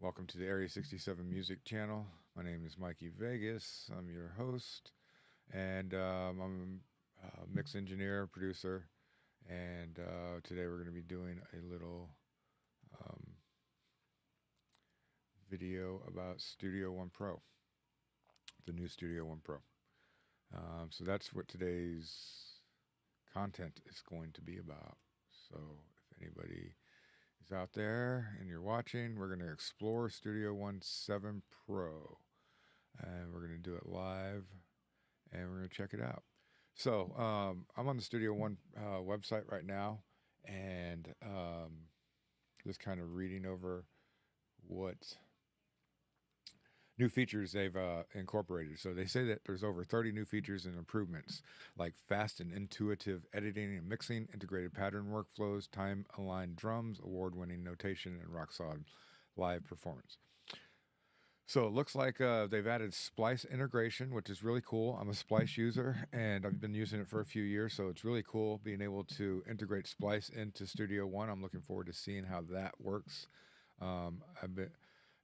Welcome to the Area 67 Music Channel. My name is Mikey Vegas. I'm your host, and I'm a mix engineer, producer, and today we're going to be doing a little um, video about Studio One Pro, the new Studio One Pro. So that's what today's content is going to be about. So if anybody is out there and you're watching, we're going to explore Studio One 7 Pro. And we're going to do it live and we're going to check it out. So I'm on the Studio One website right now and just kind of reading over what new features they've incorporated. So they say that there's over 30 new features and improvements, like fast and intuitive editing and mixing, integrated pattern workflows, time-aligned drums, award-winning notation, and rock-solid live performance. So it looks like they've added Splice Integration, which is really cool. I'm a Splice user, and I've been using it for a few years, so it's really cool being able to integrate Splice into Studio One. I'm looking forward to seeing how that works.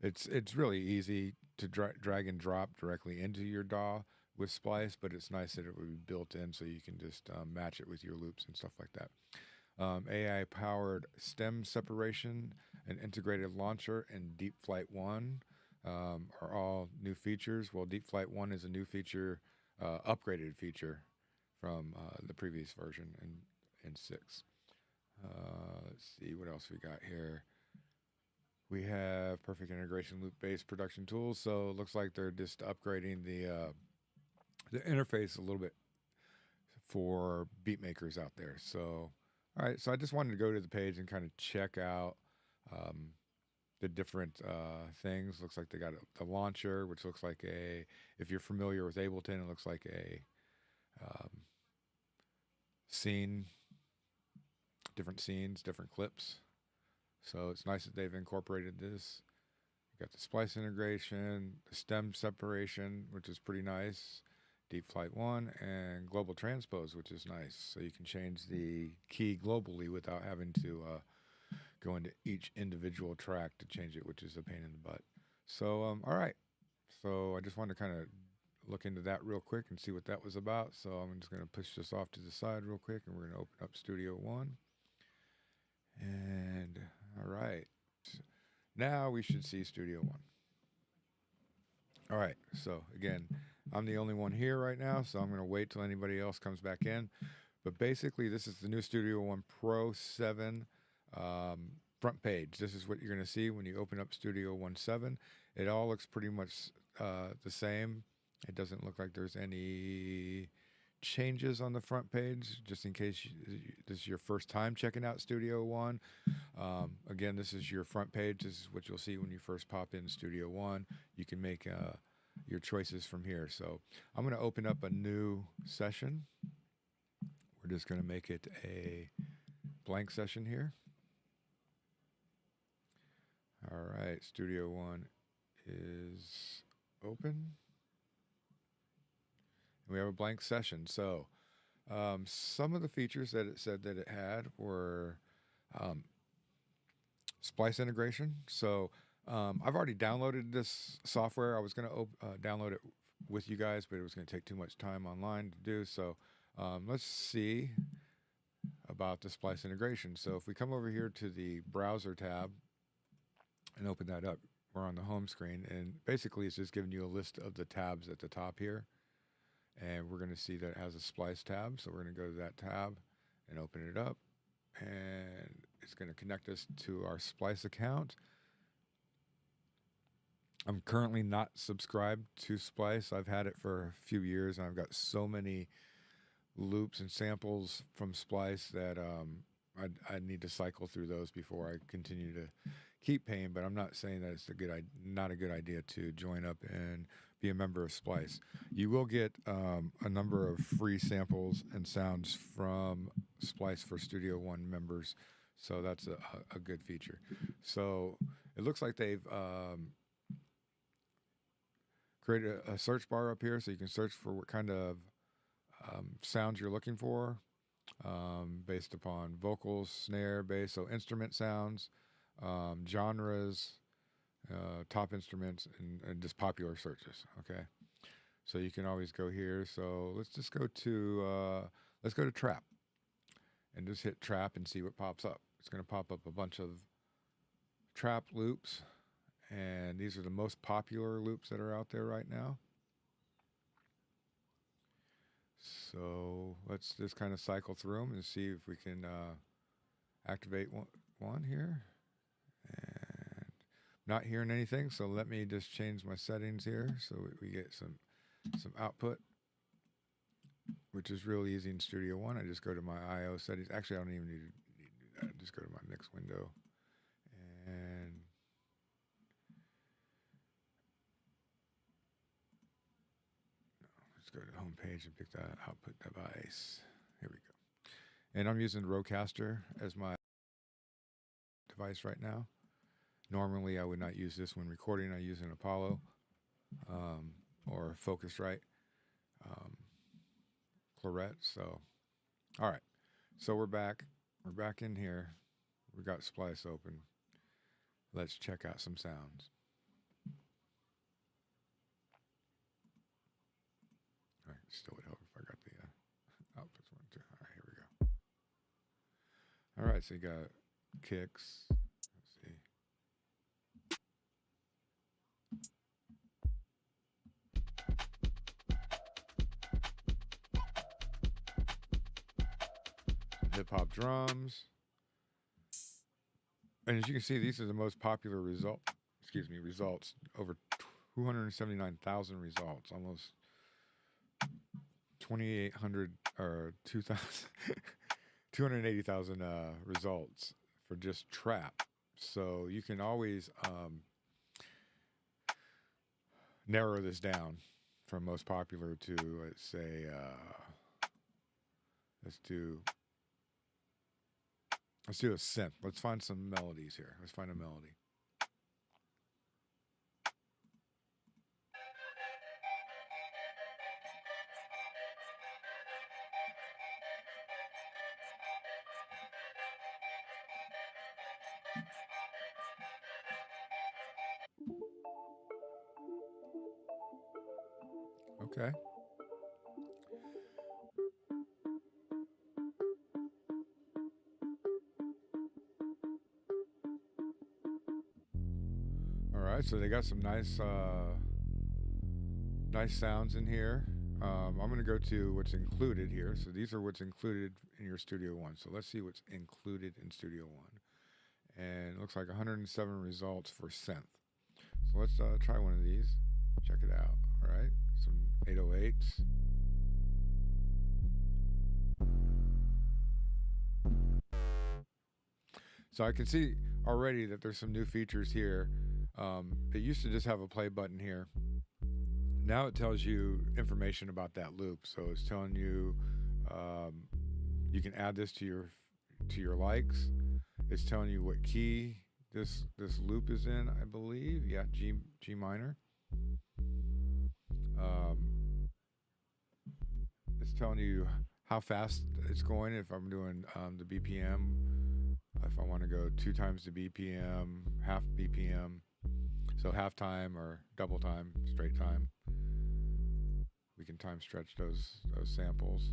It's really easy to drag and drop directly into your DAW with Splice, but it's nice that it would be built in so you can just match it with your loops and stuff like that. AI-powered stem separation, an integrated launcher, and Deep Flight 1 are all new features. Well, Deep Flight 1 is a new feature, upgraded feature from the previous version in 6. Let's see what else we got here. We have perfect integration loop-based production tools. So it looks like they're just upgrading the interface a little bit for beat makers out there. So, all right. So I just wanted to go to the page and kind of check out the different things. Looks like they got the launcher, which looks like if you're familiar with Ableton, it looks like a scene, different scenes, different clips. So it's nice that they've incorporated this. You got the splice integration, the stem separation, which is pretty nice, Deep Flight 1, and global transpose, which is nice. So you can change the key globally without having to go into each individual track to change it, which is a pain in the butt. So, all right. So I just wanted to kind of look into that real quick and see what that was about. So I'm just going to push this off to the side real quick, and we're going to open up Studio One. And all right, now we should see Studio One. All right, so again, I'm the only one here right now, so I'm going to wait till anybody else comes back in. But basically, this is the new Studio One Pro 7 front page. This is what you're going to see when you open up Studio One 7. It all looks pretty much the same. It doesn't look like there's any changes on the front page, just in case this is your first time checking out Studio One. Again, this is your front page. This is what you'll see when you first pop in Studio One. You can make your choices from here. So I'm going to open up a new session. We're just going to make it a blank session here. All right, Studio One is open. We have a blank session. So some of the features that it said that it had were Splice integration. So I've already downloaded this software. I was going to download it with you guys, but it was going to take too much time online to do. So let's see about the Splice integration. So if we come over here to the browser tab and open that up, we're on the home screen. And basically, it's just giving you a list of the tabs at the top here. And we're going to see that it has a Splice tab. So we're going to go to that tab and open it up. And it's going to connect us to our Splice account. I'm currently not subscribed to Splice. I've had it for a few years, and I've got so many loops and samples from Splice that I need to cycle through those before I continue to keep paying. But I'm not saying that it's not a good idea to join up and be a member of Splice. You will get a number of free samples and sounds from Splice for Studio One members, so that's a good feature. So it looks like they've created a search bar up here, so you can search for what kind of sounds you're looking for based upon vocals, snare, bass, so instrument sounds, genres, top instruments, and just popular searches. Okay, so you can always go here. So let's just go to trap, and just hit trap and see what pops up. It's going to pop up a bunch of trap loops, and these are the most popular loops that are out there right now. So let's just kind of cycle through them and see if we can activate one here. And not hearing anything, so let me just change my settings here so we get some output, which is real easy in Studio One. I just go to my I/O settings. Actually, I don't even need to do that. Just go to my mix window, and let's go to the home page and pick that output device. Here we go. And I'm using the Rodecaster as my device right now. Normally, I would not use this when recording. I use an Apollo or Focusrite Claret. So, all right. So we're back. We're back in here. We got Splice open. Let's check out some sounds. All right. Still would help if I got the outputs one too. All right. Here we go. All right. So you got kicks. Let's see. Hip hop drums. And as you can see, these are the most popular results. Over 279,000 results, almost 2,800 or 2,000, 280,000 results for just trap. So you can always narrow this down from most popular to, let's say, let's do a synth. Let's find some melodies here. Let's find a melody. Okay. All right, so they got some nice sounds in here. I'm going to go to what's included here. So these are what's included in your Studio One. So let's see what's included in Studio One. And it looks like 107 results for synth. So let's try one of these. Check it out. All right, some 808s. So I can see already that there's some new features here. It used to just have a play button here. Now it tells you information about that loop. So it's telling you you can add this to your likes. It's telling you what key this loop is in, I believe. Yeah, G minor. It's telling you how fast it's going. If I'm doing the BPM, if I want to go 2 times the BPM, half BPM, so half time or double time, straight time. We can time stretch those samples,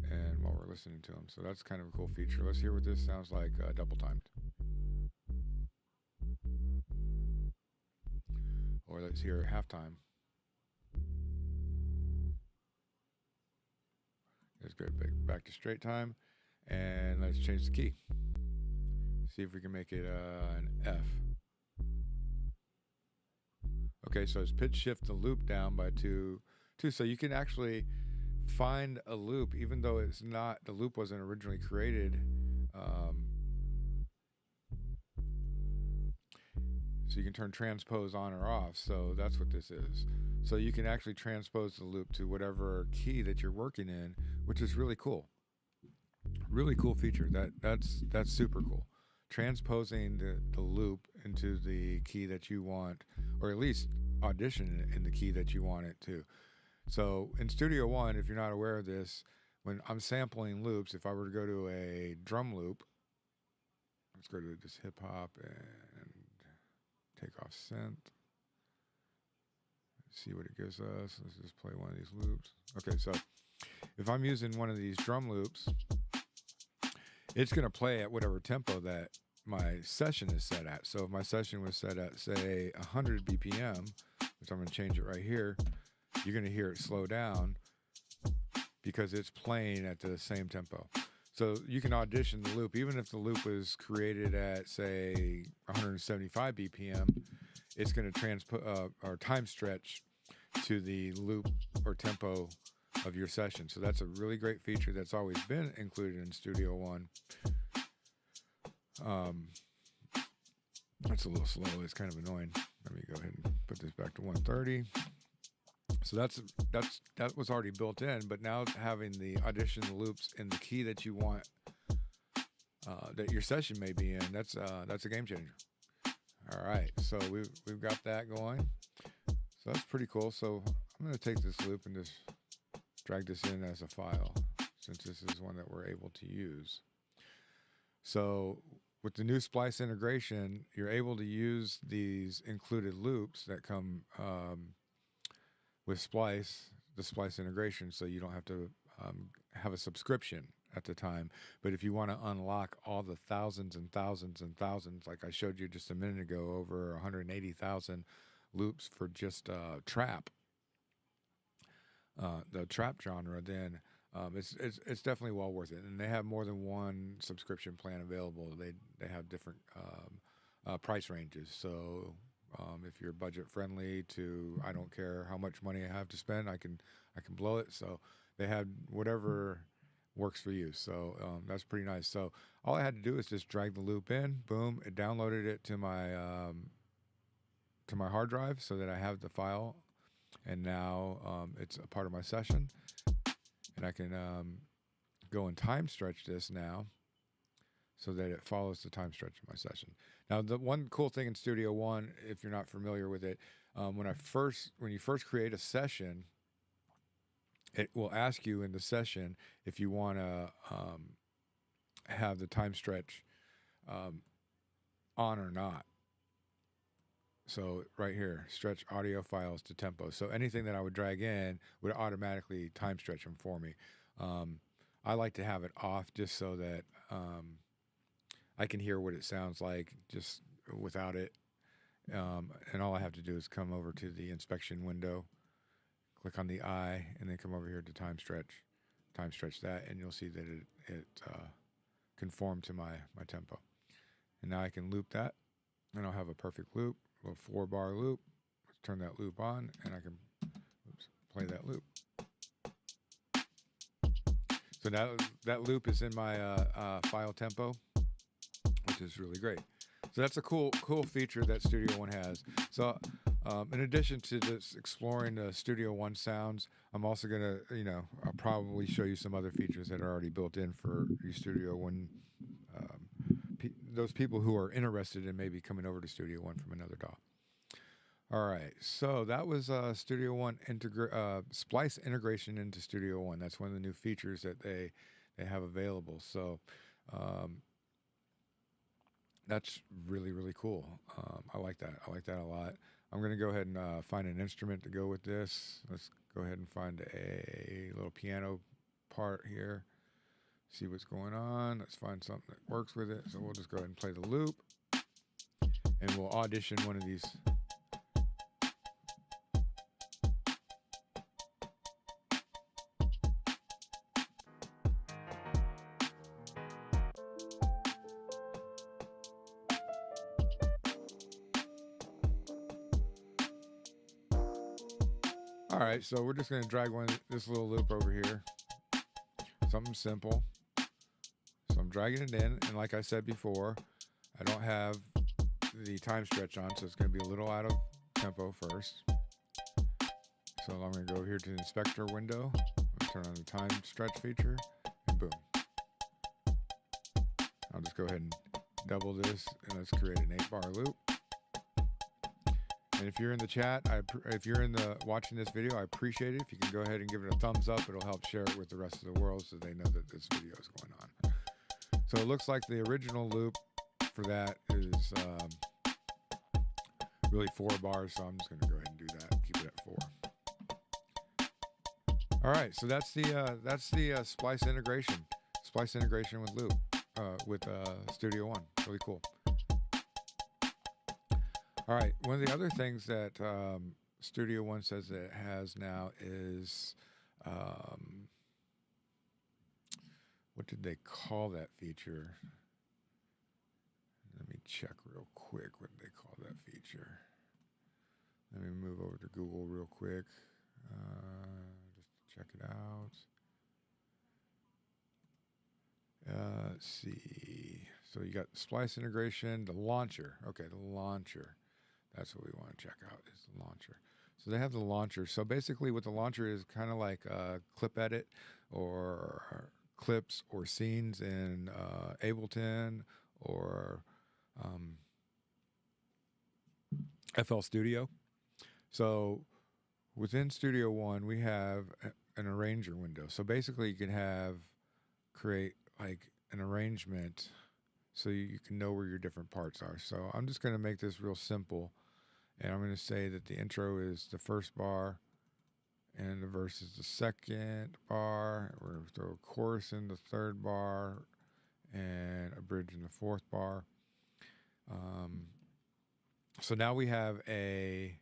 and while we're listening to them, so that's kind of a cool feature. Let's hear what this sounds like double timed, or let's hear half time. Let's go back to straight time, and let's change the key. See if we can make it an F. Okay, so it's pitch shift the loop down by 2, so you can actually find a loop, even though the loop wasn't originally created. So you can turn transpose on or off. So that's what this is. So you can actually transpose the loop to whatever key that you're working in, which is really cool. Really cool feature. That's super cool. Transposing the loop into the key that you want, or at least audition in the key that you want it to. So in Studio One, if you're not aware of this, when I'm sampling loops, if I were to go to a drum loop, let's go to just hip hop and take off synth. See what it gives us. Let's just play one of these loops. Okay, so if I'm using one of these drum loops, it's going to play at whatever tempo that my session is set at. So if my session was set at, say, 100 BPM, which I'm going to change it right here, you're going to hear it slow down because it's playing at the same tempo. So you can audition the loop, even if the loop was created at, say, 175 BPM, it's going to or time stretch to the loop or tempo of your session. So that's a really great feature that's always been included in Studio One. That's a little slow. It's kind of annoying. Let me go ahead and put this back to 130. So that was already built in, but now having the audition loops in the key that you want, that your session may be in, that's a game changer. All right, so we've got that going. So that's pretty cool. So I'm going to take this loop and just drag this in as a file, since this is one that we're able to use. So with the new Splice integration, you're able to use these included loops that come with Splice, the Splice integration, so you don't have to have a subscription at the time. But if you want to unlock all the thousands and thousands and thousands, like I showed you just a minute ago, over 180,000 loops for just trap, the trap genre, then it's definitely well worth it. And they have more than one subscription plan available. They have different price ranges. So if you're budget friendly to, I don't care how much money I have to spend, I can blow it. So they have whatever works for you. So that's pretty nice. So all I had to do is just drag the loop in, boom, it downloaded it to my hard drive so that I have the file, and now it's a part of my session, and I can go and time stretch this now so that it follows the time stretch of my session. Now, the one cool thing in Studio One, if you're not familiar with it, when you first create a session, it will ask you in the session if you want to have the time stretch on or not. So right here, stretch audio files to tempo. So anything that I would drag in would automatically time stretch them for me. I like to have it off just so that I can hear what it sounds like just without it. And all I have to do is come over to the inspection window, click on the eye, and then come over here to time stretch that, and you'll see that it conformed to my tempo. And now I can loop that, and I'll have a perfect loop, a little 4-bar loop. Let's turn that loop on, and I can play that loop. So now that loop is in my file tempo, which is really great. So that's a cool feature that Studio One has. So in addition to this exploring the Studio One sounds, I'm also going to, I'll probably show you some other features that are already built in for your Studio One, those people who are interested in maybe coming over to Studio One from another DAW. All right, so that was Studio One Splice integration into Studio One. That's one of the new features that they have available. So that's really, really cool. I like that. I like that a lot. I'm going to go ahead and find an instrument to go with this. Let's go ahead and find a little piano part here. See what's going on. Let's find something that works with it. So we'll just go ahead and play the loop. And we'll audition one of these. All right, so we're just going to drag this little loop over here. Something simple. So I'm dragging it in, and like I said before, I don't have the time stretch on, so it's going to be a little out of tempo first. So I'm going to go here to the inspector window, turn on the time stretch feature, and boom. I'll just go ahead and double this, and let's create an 8-bar loop. And if you're in the chat, if you're watching this video, I appreciate it. If you can go ahead and give it a thumbs up, it'll help share it with the rest of the world so they know that this video is going on. So it looks like the original loop for that is really 4 bars, so I'm just going to go ahead and do that. Keep it at 4. All right, so that's the Splice integration. Splice integration with Loop, with Studio One. Really cool. All right, one of the other things that Studio One says it has now is, what did they call that feature? Let me check real quick what they call that feature. Let me move over to Google real quick, just to check it out. Let's see. So you got Splice integration, the launcher. Okay, the launcher. That's what we want to check out, is the launcher. So they have the launcher. So basically what the launcher is, kind of like clip edit or clips or scenes in Ableton or FL Studio. So within Studio One, we have an arranger window. So basically you can create like an arrangement so you can know where your different parts are. So I'm just going to make this real simple, and I'm going to say that the intro is the first bar and the verse is the second bar. We're going to throw a chorus in the third bar and a bridge in the fourth bar. So now we have an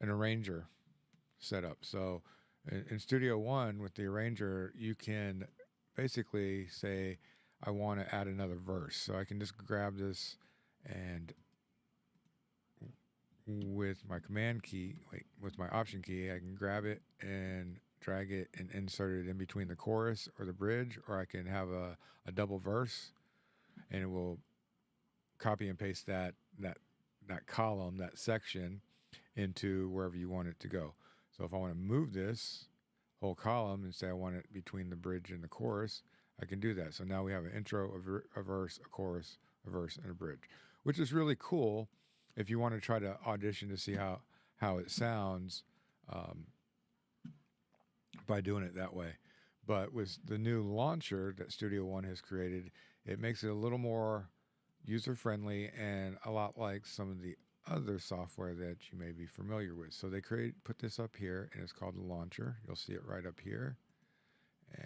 arranger set up. So in Studio One with the arranger, you can basically say, I want to add another verse. So I can just grab this and with my command key, with my option key, I can grab it and drag it and insert it in between the chorus or the bridge, or I can have a double verse, and it will copy and paste that column, that section, into wherever you want it to go. So if I want to move this whole column and say I want it between the bridge and the chorus, I can do that. So now we have an intro, a verse, a chorus, a verse, and a bridge, which is really cool if you want to try to audition to see how it sounds by doing it that way. But with the new launcher that Studio One has created, it makes it a little more user-friendly and a lot like some of the other software that you may be familiar with. So they put this up here, and it's called the launcher. You'll see it right up here,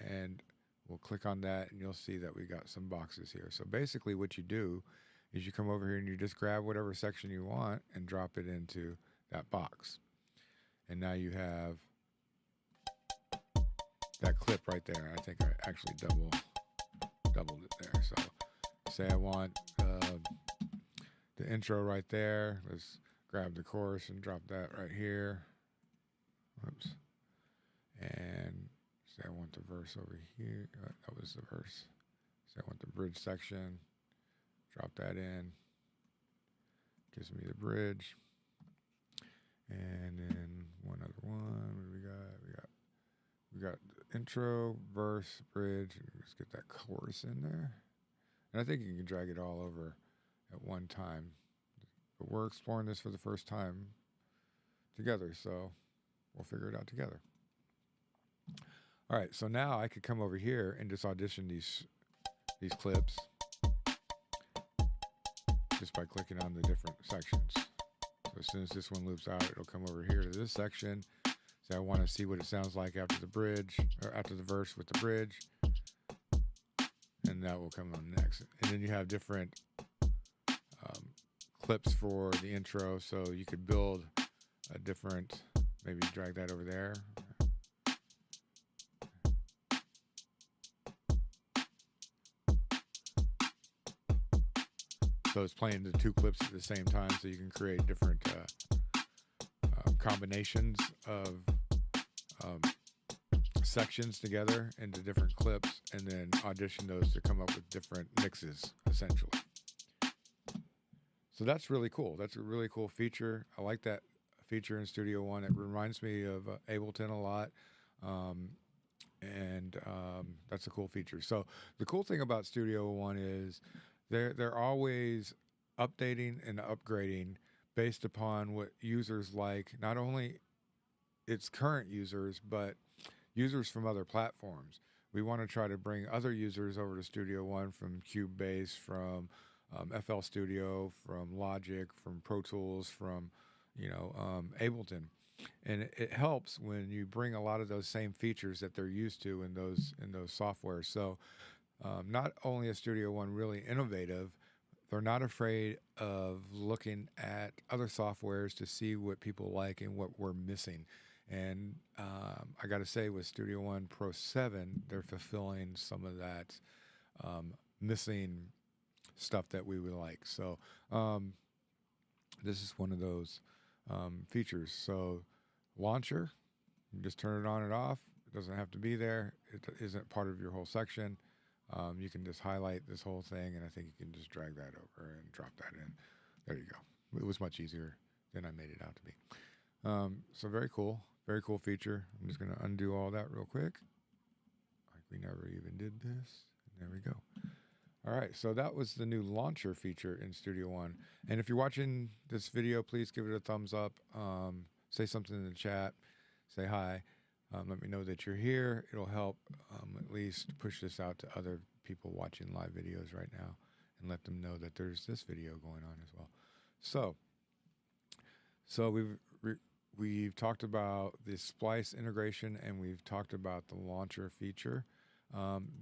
and we'll click on that, and you'll see that we got some boxes here. So basically what you do is you come over here and you just grab whatever section you want and drop it into that box. And now you have that clip right there. I think I actually doubled it there. So say I want the intro right there. Let's grab the chorus and drop that right here. Whoops. And say I want the verse over here. That was the verse. Say I want the bridge section. Drop that in. Gives me the bridge. And then one other one. What do we got? We got the intro, verse, bridge. And let's get that chorus in there. And I think you can drag it all over at one time. But we're exploring this for the first time together, so we'll figure it out together. All right, so now I could come over here and just audition these clips just by clicking on the different sections. So as soon as this one loops out, it'll come over here to this section. So I want to see what it sounds like after the bridge, or after the verse with the bridge. And that will come on next. And then you have different clips for the intro, so you could build a different, maybe drag that over there. So it's playing the two clips at the same time, so you can create different combinations of sections together into different clips, and then audition those to come up with different mixes, essentially. So that's really cool. That's a really cool feature. I like that feature in Studio One. It reminds me of Ableton a lot, and that's a cool feature. So the cool thing about Studio One is they're always updating and upgrading based upon what users like, not only its current users, but users from other platforms. We want to try to bring other users over to Studio One from Cubase, from FL Studio, from Logic, from Pro Tools, from Ableton, and it helps when you bring a lot of those same features that they're used to in those softwares. So not only is Studio One really innovative, they're not afraid of looking at other softwares to see what people like and what we're missing. And I got to say, with Studio One Pro 7, they're fulfilling some of that missing stuff that we would like. So this is one of those features. So launcher, you just turn it on and off. It doesn't have to be there. It isn't part of your whole section. You can just highlight this whole thing, and I think you can just drag that over and drop that in. There you go. It was much easier than I made it out to be. So very cool feature. I'm just going to undo all that real quick. Like we never even did this. There we go. All right, so that was the new launcher feature in Studio One. And if you're watching this video, please give it a thumbs up. Say something in the chat. Say hi. Let me know that you're here. It'll help at least push this out to other people watching live videos right now and let them know that there's this video going on as well. So we've talked about the Splice integration, and we've talked about the launcher feature.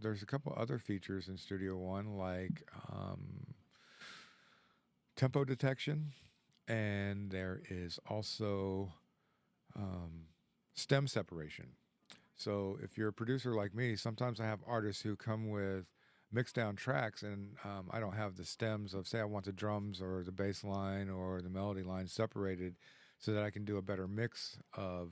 There's a couple other features in Studio One, like tempo detection, and there is also stem separation. So if you're a producer like me, sometimes I have artists who come with mixed down tracks, and I don't have the stems of, say I want the drums or the bass line or the melody line separated so that I can do a better mix of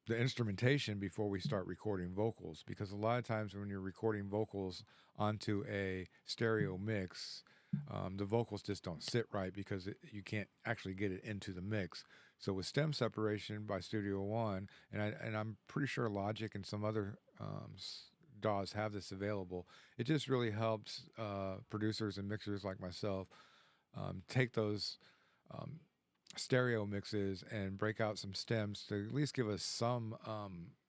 the instrumentation before we start recording vocals. Because a lot of times when you're recording vocals onto a stereo mix, the vocals just don't sit right because you can't actually get it into the mix. So with stem separation by Studio One, and I'm pretty sure Logic and some other DAWs have this available, it just really helps producers and mixers like myself take those stereo mixes and break out some stems to at least give us some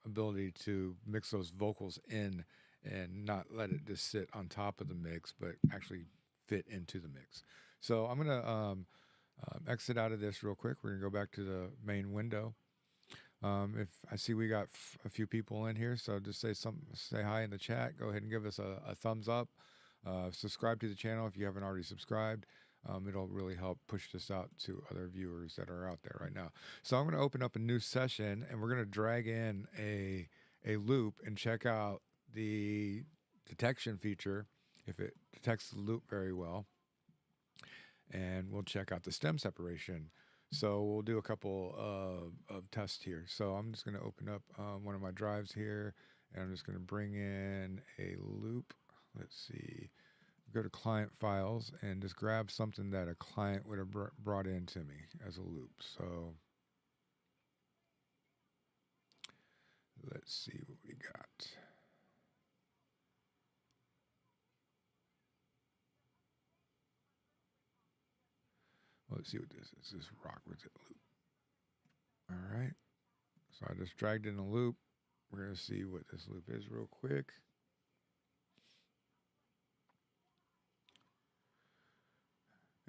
ability to mix those vocals in and not let it just sit on top of the mix, but actually fit into the mix. So I'm going to exit out of this real quick. We're going to go back to the main window. If I see we got a few people in here, so just say hi in the chat. Go ahead and give us a thumbs up. Subscribe to the channel if you haven't already subscribed. It'll really help push this out to other viewers that are out there right now. So I'm going to open up a new session, and we're going to drag in a loop and check out the detection feature, if it detects the loop very well. And we'll check out the stem separation. So we'll do a couple of tests here. So I'm just going to open up one of my drives here, and I'm just going to bring in a loop. Let's see. Go to client files and just grab something that a client would have brought in to me as a loop. So let's see what we got. Let's see what this is. This rock wizard loop. All right. So I just dragged in a loop. We're going to see what this loop is real quick.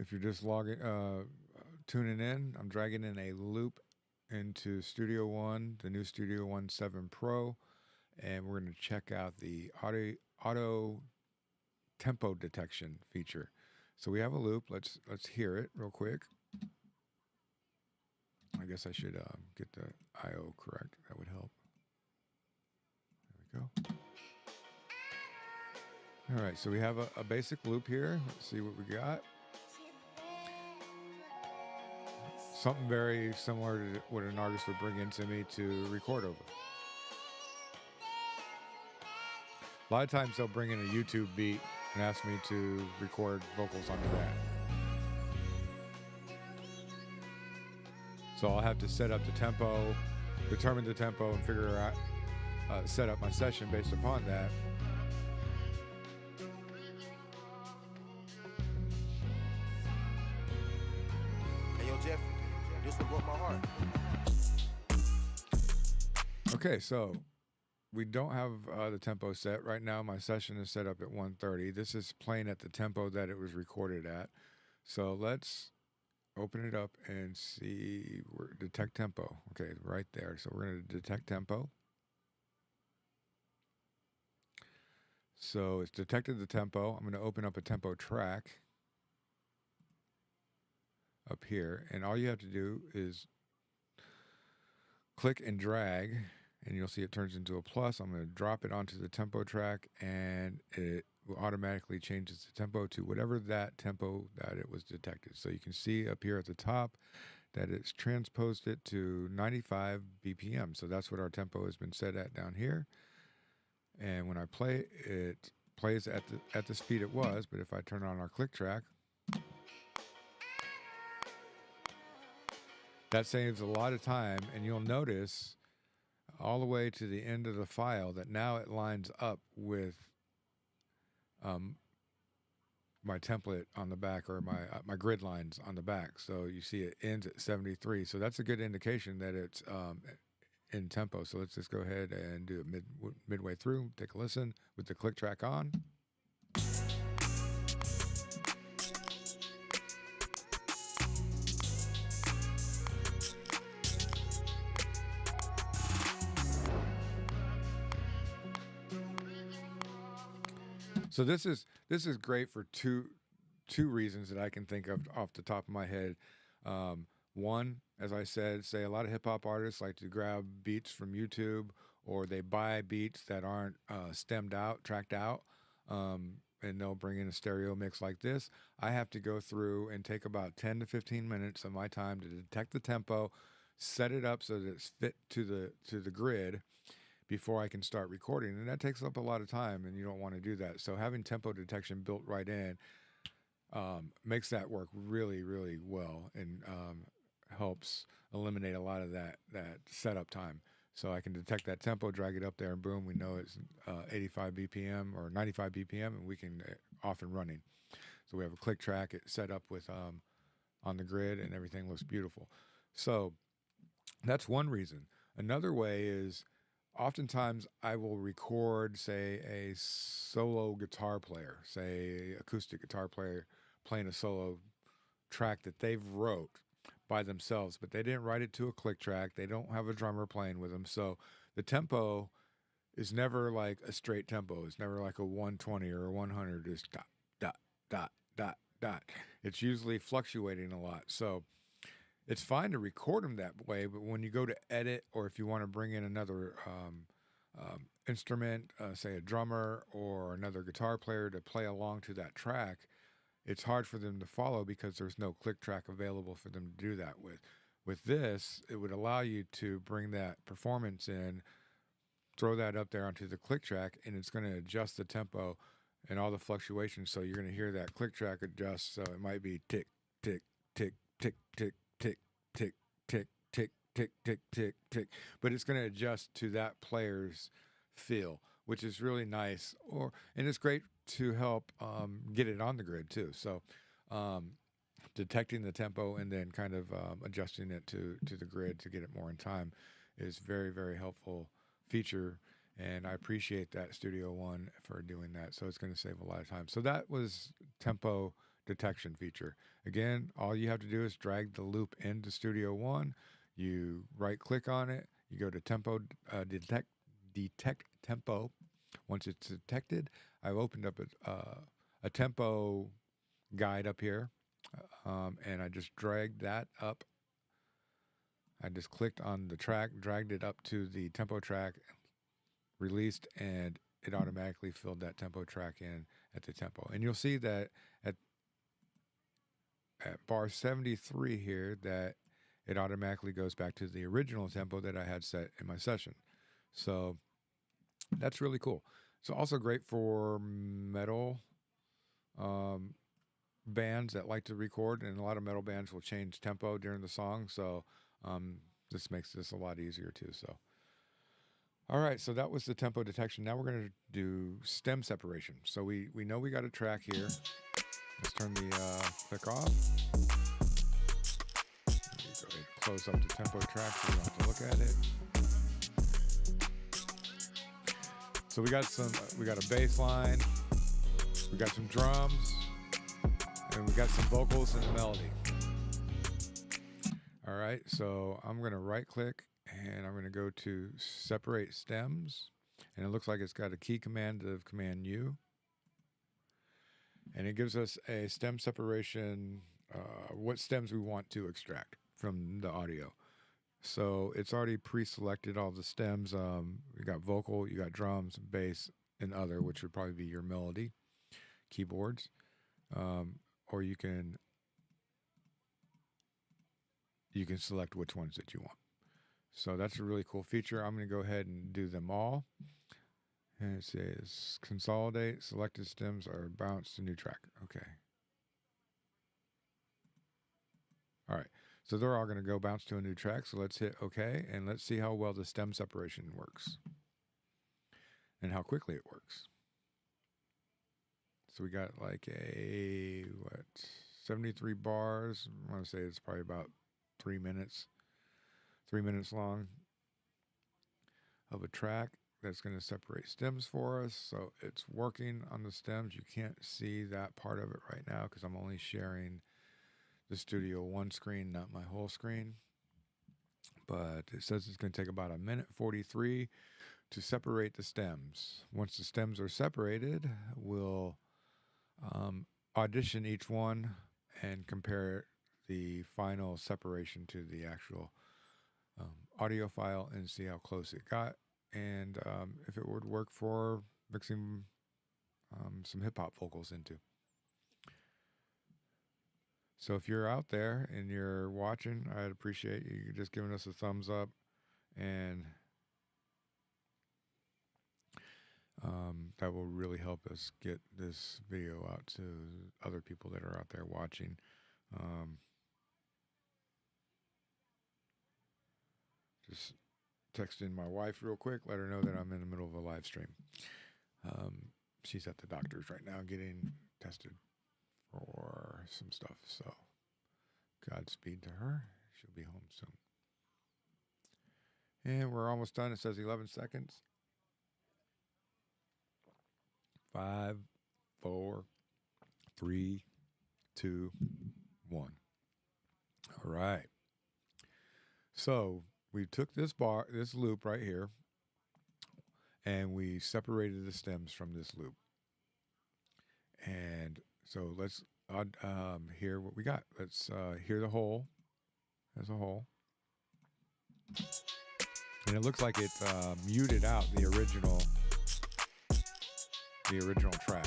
If you're just tuning in, I'm dragging in a loop into Studio One, the new Studio One 7 Pro, and we're going to check out the auto tempo detection feature. So we have a loop. Let's hear it real quick. I guess I should get the I/O correct. That would help. There we go. All right, so we have a basic loop here. Let's see what we got. Something very similar to what an artist would bring into me to record over. A lot of times they'll bring in a YouTube beat and ask me to record vocals onto that. So I'll have to set up the tempo, determine the tempo, and figure out, set up my session based upon that. Hey, yo, Jeff, this one broke my heart. Okay, so we don't have the tempo set right now. My session is set up at 1:30. This is playing at the tempo that it was recorded at. So let's open it up and see where detect tempo. Okay, right there. So we're going to detect tempo. So it's detected the tempo. I'm going to open up a tempo track up here, and all you have to do is click and drag, and you'll see it turns into a plus. I'm going to drop it onto the tempo track, and it will automatically change the tempo to whatever that tempo that it was detected. So you can see up here at the top that it's transposed it to 95 BPM. So that's what our tempo has been set at down here. And when I play, it plays at the speed it was. But if I turn on our click track, that saves a lot of time, and you'll notice all the way to the end of the file that now it lines up with my template on the back, or my grid lines on the back. So you see it ends at 73. So that's a good indication that it's in tempo. So let's just go ahead and do it midway through. Take a listen with the click track on. So this is great for two reasons that I can think of off the top of my head. One, as I said, say a lot of hip hop artists like to grab beats from YouTube, or they buy beats that aren't tracked out, and they'll bring in a stereo mix like this. I have to go through and take about 10 to 15 minutes of my time to detect the tempo, set it up so that it's fit to the grid before I can start recording. And that takes up a lot of time, and you don't want to do that. So having tempo detection built right in makes that work really, really well, and helps eliminate a lot of that setup time. So I can detect that tempo, drag it up there, and boom, we know it's 85 BPM or 95 BPM, and we can off and running. So we have a click track, it's set up with on the grid, and everything looks beautiful. So that's one reason. Another way is, oftentimes I will record, say, a solo guitar player, say acoustic guitar player playing a solo track that they've wrote by themselves, but they didn't write it to a click track. They don't have a drummer playing with them. So the tempo is never like a straight tempo. It's never like a 120 or a 100, just dot, dot, dot, dot, dot. It's usually fluctuating a lot. So it's fine to record them that way, but when you go to edit, or if you want to bring in another instrument, say a drummer or another guitar player to play along to that track, it's hard for them to follow because there's no click track available for them to do that with. With this, it would allow you to bring that performance in, throw that up there onto the click track, and it's going to adjust the tempo and all the fluctuations. So you're going to hear that click track adjust. So it might be tick, tick, tick, tick, tick, tick, tick, tick, tick, tick, tick, tick, tick, but it's going to adjust to that player's feel, which is really nice. And it's great to help get it on the grid too. So detecting the tempo and then kind of adjusting it to the grid to get it more in time is very, very helpful feature. And I appreciate that Studio One for doing that. So it's going to save a lot of time. So that was tempo detection feature. Again, all you have to do is drag the loop into Studio One. You right click on it. You go to tempo, detect tempo. Once it's detected, I've opened up a tempo guide up here, and I just dragged that up. I just clicked on the track, dragged it up to the tempo track, released, and it automatically filled that tempo track in at the tempo. And you'll see that at bar 73 here that it automatically goes back to the original tempo that I had set in my session. So that's really cool. It's also great for metal bands that like to record, and a lot of metal bands will change tempo during the song. So this makes this a lot easier too. So all right, so that was the tempo detection. Now we're going to do stem separation. So we know we got a track here. Let's turn the click off. Go ahead and close up the tempo track so you don't have to look at it. So we got a bass line, we got some drums, and we got some vocals and a melody. All right, so I'm gonna right click and I'm gonna go to separate stems, and it looks like it's got a key command of Command U, and it gives us a stem separation, what stems we want to extract from the audio. So it's already pre-selected all the stems. You got vocal, you got drums, bass, and other, which would probably be your melody keyboards, or you can select which ones that you want. So that's a really cool feature. I'm going to go ahead and do them all. And it says consolidate, selected stems are bounced to new track. Okay. All right. So they're all going to go bounce to a new track. So let's hit OK, and let's see how well the stem separation works and how quickly it works. So we got like 73 bars. I want to say it's probably about 3 minutes long of a track that's going to separate stems for us. So it's working on the stems. You can't see that part of it right now because I'm only sharing the Studio One screen, not my whole screen. But it says it's going to take about 1:43 to separate the stems. Once the stems are separated, we'll audition each one and compare the final separation to the actual audio file and see how close it got, and if it would work for mixing some hip-hop vocals into. So if you're out there and you're watching, I'd appreciate you just giving us a thumbs up, and that will really help us get this video out to other people that are out there watching. Just texting my wife real quick, let her know that I'm in the middle of a live stream. She's at the doctor's right now getting tested for some stuff, so Godspeed to her. She'll be home soon. And we're almost done. It says 11 seconds. 5, 4, 3, 2, 1. All right. So we took this loop right here, and we separated the stems from this loop. And so let's hear what we got. Let's hear the whole as a whole. And it looks like it muted out the original track.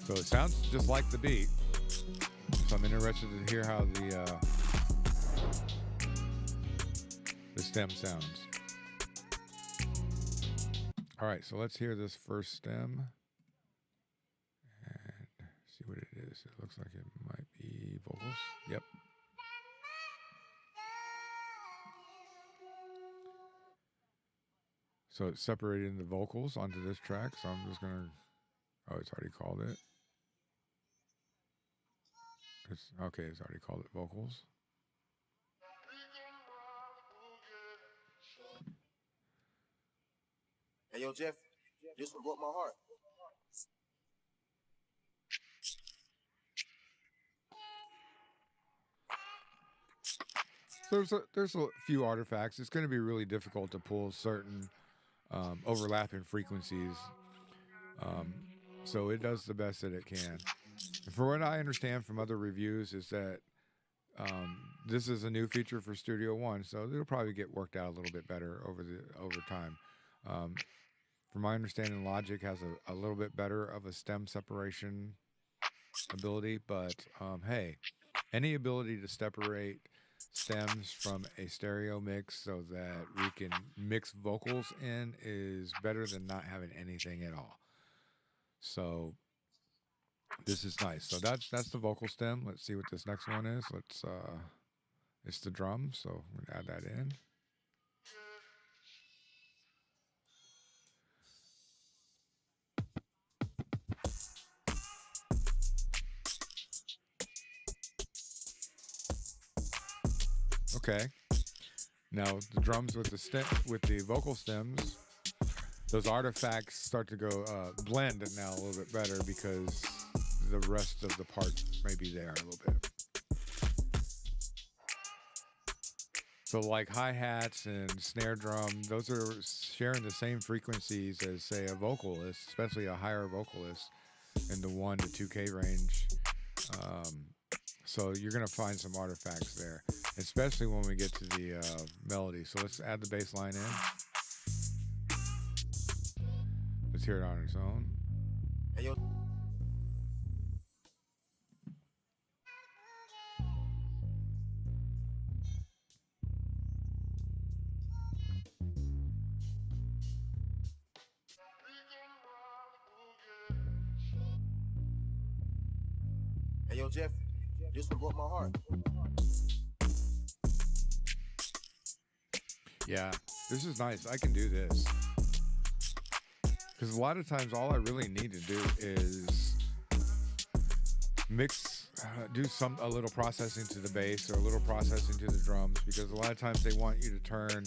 So it sounds just like the beat. So I'm interested to hear how the stem sounds. All right, so let's hear this first stem and see what it is. It looks like it might be vocals. Yep. So it's separating the vocals onto this track. So I'm just gonna. Oh, it's already called it. It's already called it vocals. Hey, yo, Jeff, this one broke my heart. So there's a few artifacts. It's going to be really difficult to pull certain overlapping frequencies. So it does the best that it can. And for what I understand from other reviews is that this is a new feature for Studio One, so it'll probably get worked out a little bit better over time. From my understanding, Logic has a little bit better of a stem separation ability, but hey, any ability to separate stems from a stereo mix so that we can mix vocals in is better than not having anything at all. So this is nice. So that's the vocal stem. Let's see what this next one is. It's the drum, so we're gonna add that in. Okay. Now the drums with the vocal stems, those artifacts start to go blend it now a little bit better because the rest of the part may be there a little bit. So like hi-hats and snare drum, those are sharing the same frequencies as, say, a vocalist, especially a higher vocalist in the 1 to 2K range. So you're going to find some artifacts there, especially when we get to the melody. So let's add the bass line in. Let's hear it on its own. Hey, yo. Hey, yo, Jeff, this one broke my heart. Yeah, this is nice. I can do this. Because a lot of times all I really need to do is mix, do a little processing to the bass or a little processing to the drums, because a lot of times they want you to turn,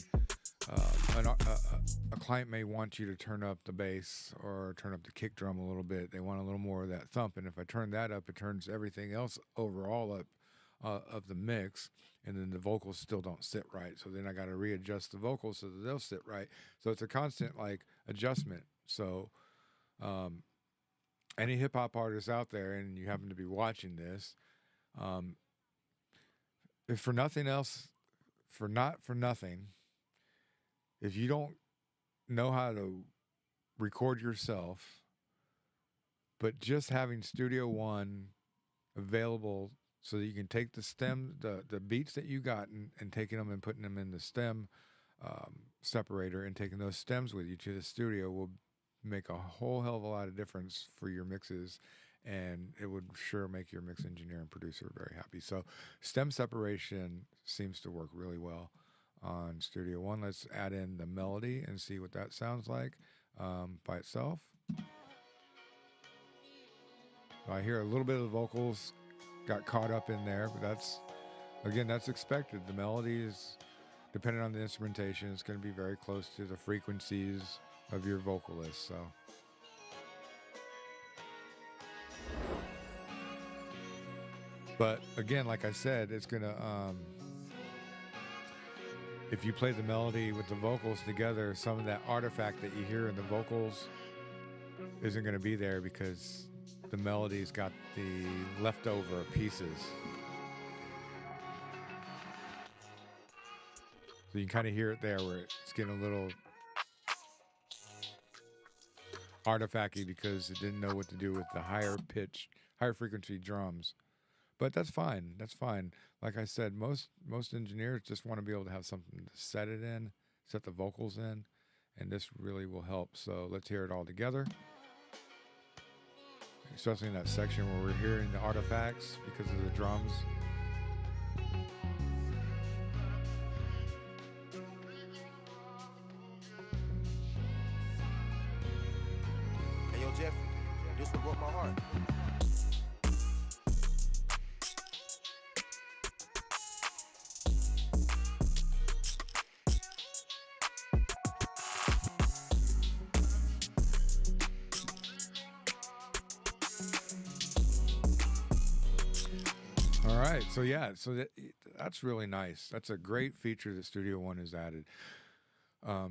a client may want you to turn up the bass or turn up the kick drum a little bit. They want a little more of that thump, and if I turn that up, it turns everything else overall up of the mix, and then the vocals still don't sit right. So then I got to readjust the vocals so that they'll sit right. So it's a constant like adjustment. So any hip hop artists out there, and you happen to be watching this, if for nothing else, for nothing, if you don't know how to record yourself, but just having Studio One available so that you can take the beats that you got and taking them and putting them in the stem separator and taking those stems with you to the studio will make a whole hell of a lot of difference for your mixes, and it would sure make your mix engineer and producer very happy. So stem separation seems to work really well on Studio One. Let's add in the melody and see what that sounds like by itself. I hear a little bit of the vocals got caught up in there, but that's expected. The melody is, depending on the instrumentation, it's going to be very close to the frequencies of your vocalist. So but again, like I said, it's going to if you play the melody with the vocals together, some of that artifact that you hear in the vocals isn't going to be there because the melody's got the leftover pieces. So you can kind of hear it there where it's getting a little artifacty because it didn't know what to do with the higher pitch, higher frequency drums. But that's fine. That's fine. Like I said, most engineers just want to be able to have something to set it in, set the vocals in, and this really will help. So let's hear it all together. Especially in that section where we're hearing the artifacts because of the drums. Hey, yo, Jeff, this one broke my heart. All right, so yeah, that's really nice. That's a great feature that Studio One has added.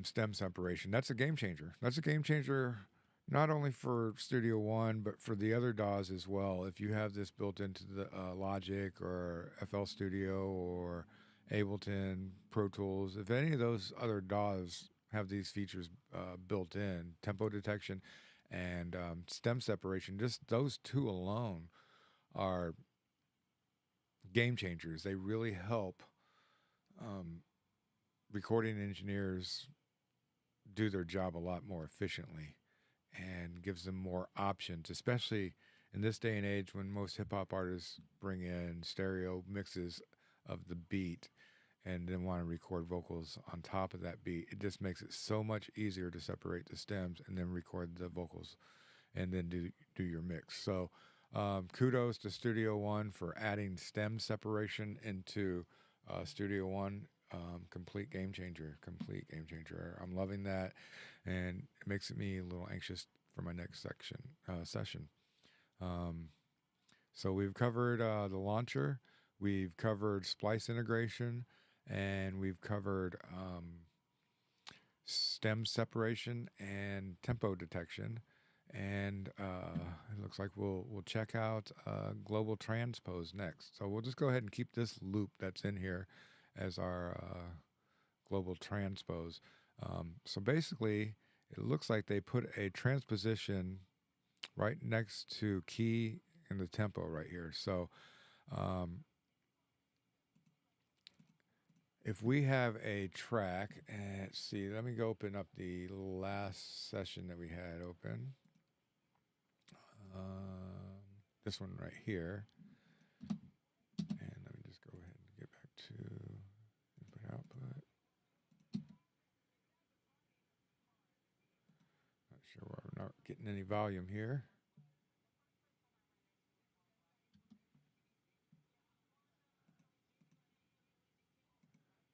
Stem separation. That's a game changer. That's a game changer not only for Studio One, but for the other DAWs as well. If you have this built into the Logic or FL Studio or Ableton, Pro Tools, if any of those other DAWs have these features built in, tempo detection and stem separation, just those two alone are game changers. They really help recording engineers do their job a lot more efficiently and gives them more options, especially in this day and age when most hip-hop artists bring in stereo mixes of the beat and then want to record vocals on top of that beat. It just makes it so much easier to separate the stems and then record the vocals and then do your mix. So kudos to Studio One for adding stem separation into Studio One. Complete game changer. Complete game changer. I'm loving that, and it makes me a little anxious for my next session. Um, so we've covered the launcher, we've covered splice integration, and we've covered stem separation and tempo detection. And it looks like we'll check out global transpose next. So we'll just go ahead and keep this loop that's in here as our global transpose. So basically, it looks like they put a transposition right next to key and the tempo right here. So if we have a track, and let's see, let me go open up the last session that we had open. This one right here. And let me just go ahead and get back to input output. Not sure why we're not getting any volume here.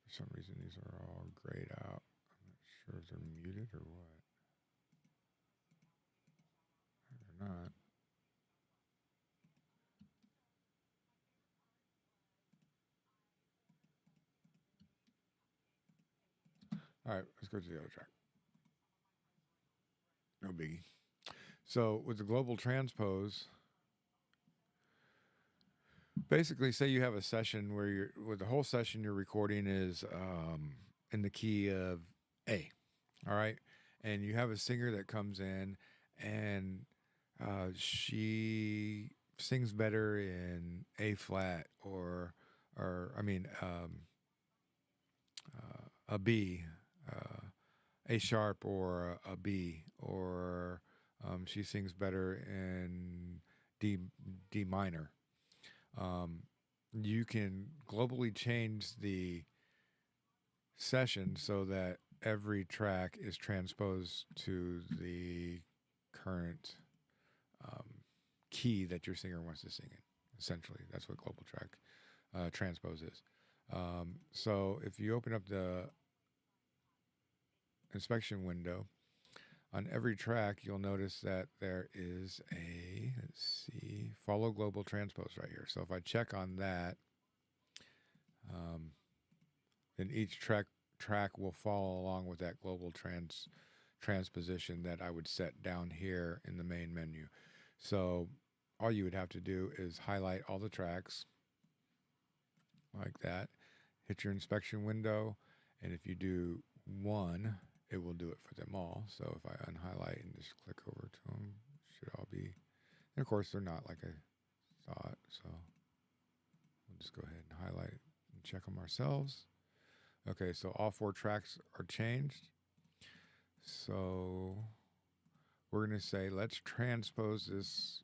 For some reason, these are all grayed out. I'm not sure if they're muted or what. They're not. All right, let's go to the other track. No biggie. So with the global transpose, basically, say you have a session where the whole session you're recording is in the key of A, all right, and you have a singer that comes in and she sings better in A flat or I mean a B, A sharp or a B, or she sings better in D minor. You can globally change the session so that every track is transposed to the current key that your singer wants to sing in. Essentially, that's what global track transpose is. So if you open up the inspection window, on every track, you'll notice that there is a, let's see, follow global transpose right here. So if I check on that, then each track will follow along with that global transposition that I would set down here in the main menu. So all you would have to do is highlight all the tracks like that, hit your inspection window, and if you do one, it will do it for them all. So if I unhighlight and just click over to them, it should all be, and of course they're not like I thought, so we'll just go ahead and highlight and check them ourselves. Okay, so all 4 tracks are changed. So we're going to say, let's transpose this.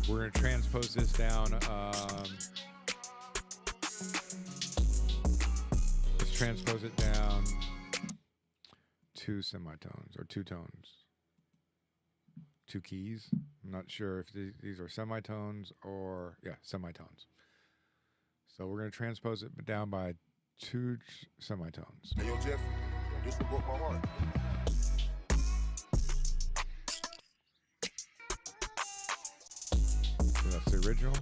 We're going to transpose this down. Let's transpose it down 2 semitones or 2 tones. 2 keys. I'm not sure if these are semitones or, yeah, semitones. So we're going to transpose it down by 2 semitones. Hey, yo, Jeff, this one broke my heart. So that's the original.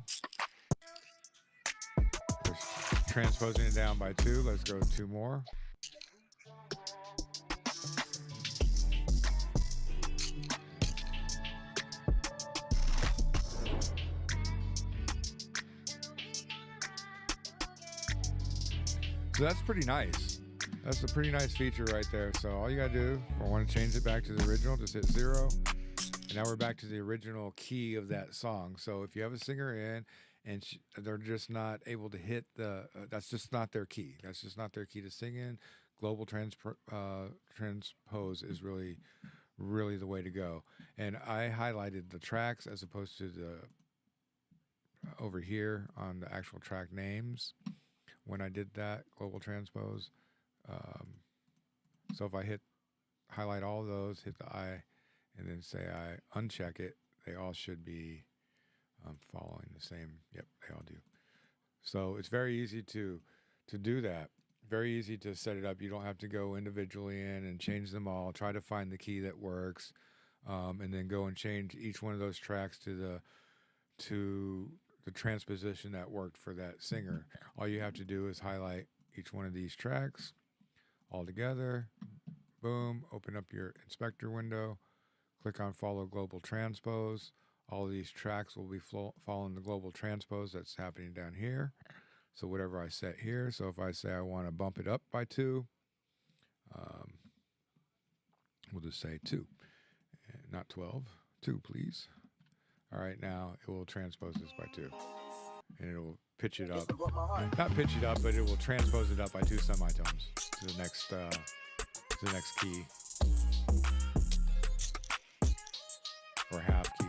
We're transposing it down by 2. Let's go 2 more. So that's pretty nice. That's a pretty nice feature right there. So all you gotta do, if I want to change it back to the original, just hit 0. And now we're back to the original key of that song. So if you have a singer in and they're just not able to hit the, that's just not their key. That's just not their key to sing in. Global transpose is really, really the way to go. And I highlighted the tracks as opposed to the over here on the actual track names when I did that global transpose. So if I highlight all of those, hit the I, and then say I uncheck it, they all should be following the same. Yep, they all do. So it's very easy to do that. Very easy to set it up. You don't have to go individually in and change them all. Try to find the key that works, and then go and change each one of those tracks to the transposition that worked for that singer. All you have to do is highlight each one of these tracks all together. Boom. Open up your inspector window. Click on Follow Global Transpose. All of these tracks will be following the global transpose that's happening down here. So whatever I set here. So if I say I want to bump it up by 2, we'll just say 2, not 12. 2, please. All right, now it will transpose this by 2, and it will pitch it up. Not pitch it up, but it will transpose it up by 2 semitones to the next key, or half key.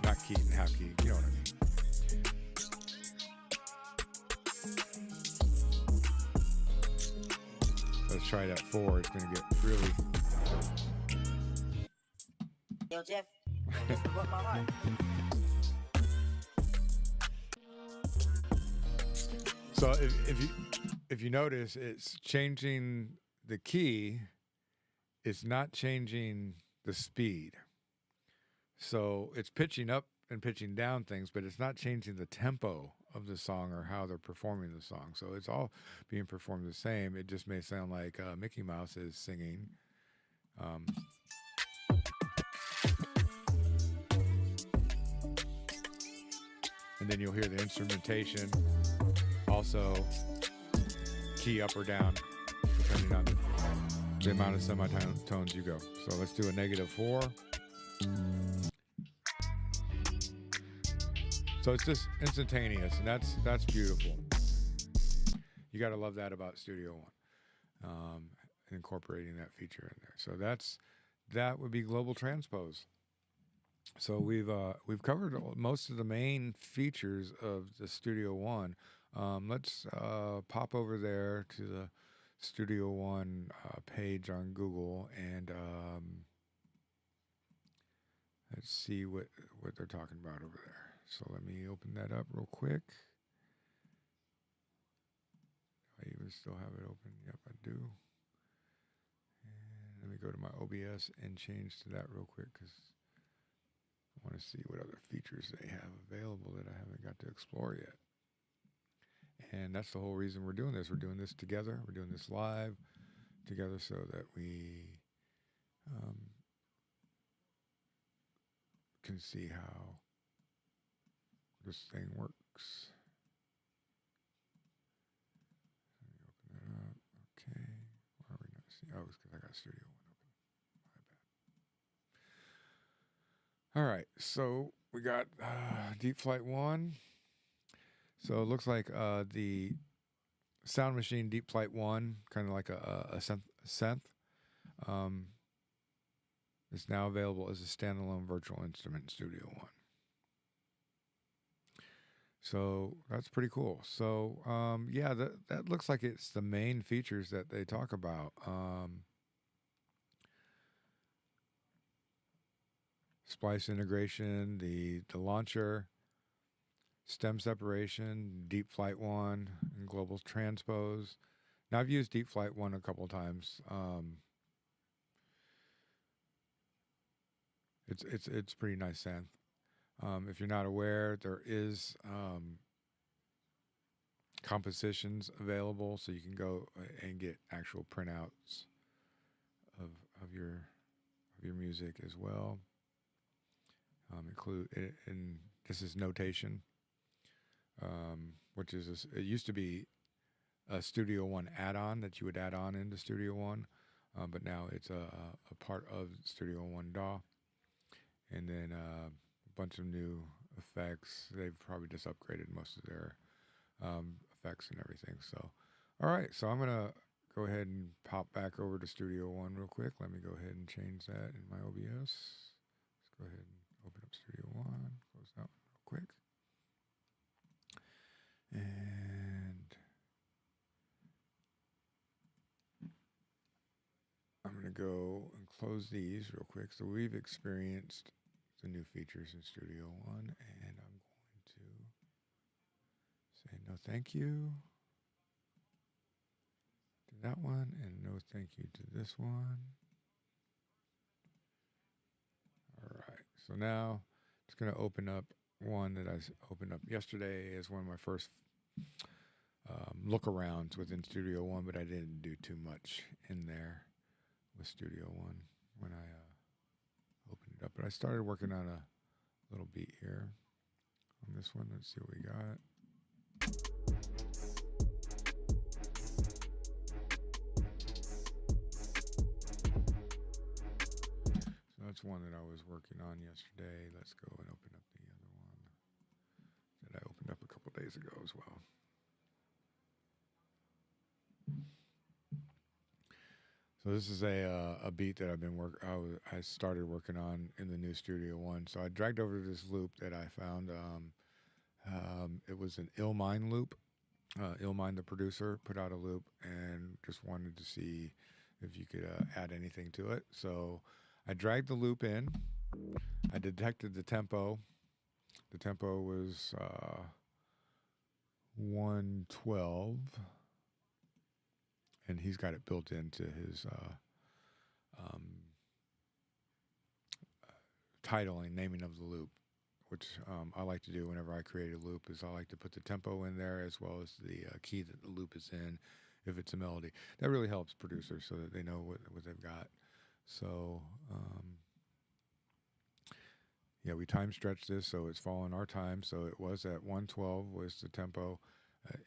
Not key and half key. You know what I mean. Let's try it at 4. It's going to get really. Yo, Jeff, this is what my heart. So if you notice, it's changing the key. It's not changing the speed. So it's pitching up and pitching down things, but it's not changing the tempo of the song or how they're performing the song. So it's all being performed the same. It just may sound like Mickey Mouse is singing. And then you'll hear the instrumentation also key up or down depending on the amount of semitones you go. So let's do a -4. So it's just instantaneous, and that's beautiful. You got to love that about Studio One, incorporating that feature in there. So that would be global transpose. So we've covered most of the main features of the Studio One. Let's pop over there to the Studio One page on Google, and let's see what they're talking about over there. So let me open that up real quick. Do I even still have it open? Yep, I do. And let me go to my OBS and change to that real quick, because I want to see what other features they have available that I haven't got to explore yet. And that's the whole reason we're doing this. We're doing this together. We're doing this live together so that we can see how this thing works. Let me open that up. Okay. Why are we not seeing? Oh, it's because I got Studio One open. My bad. All right. So we got Deep Flight 1. So it looks like the Sound Machine Deep Flight 1, kind of like a synth, is now available as a standalone virtual instrument in Studio One. So that's pretty cool. So yeah, that looks like it's the main features that they talk about. Splice integration, the launcher, stem separation, Deep Flight 1, and global transpose. Now I've used Deep Flight 1 a couple times. It's pretty nice synth. If you're not aware, there is compositions available, so you can go and get actual printouts of your music as well. And this is notation, which is it used to be a Studio One add-on that you would add on into Studio One, but now it's a part of Studio One DAW. And then a bunch of new effects. They've probably just upgraded most of their effects and everything. So, all right. So I'm going to go ahead and pop back over to Studio One real quick. Let me go ahead and change that in my OBS. Let's go ahead and open up Studio One. Close that one real quick. And I'm going to go and close these real quick. So we've experienced the new features in Studio One, and I'm going to say And no thank you to that one, and no thank you to this one. All right, so now it's going to open up one that I opened up yesterday as one of my first look arounds within Studio One, but I didn't do too much in there with Studio One when I opened it up. But I started working on a little beat here on this one. Let's see what we got. So that's one that I was working on yesterday. Let's go and open up the other one that I opened up a couple days ago as well. So this is a beat that I've been I started working on in the new Studio One. So I dragged over this loop that I found. It was an Illmind loop. Illmind, the producer, put out a loop and just wanted to see if you could add anything to it. So I dragged the loop in. I detected the tempo. The tempo was 112. And he's got it built into his titling, naming of the loop, which I like to do whenever I create a loop. Is I like to put the tempo in there as well as the key that the loop is in, if it's a melody. That really helps producers so that they know what they've got. So yeah, we time stretched this so it's following our time. So it was at 112 was the tempo,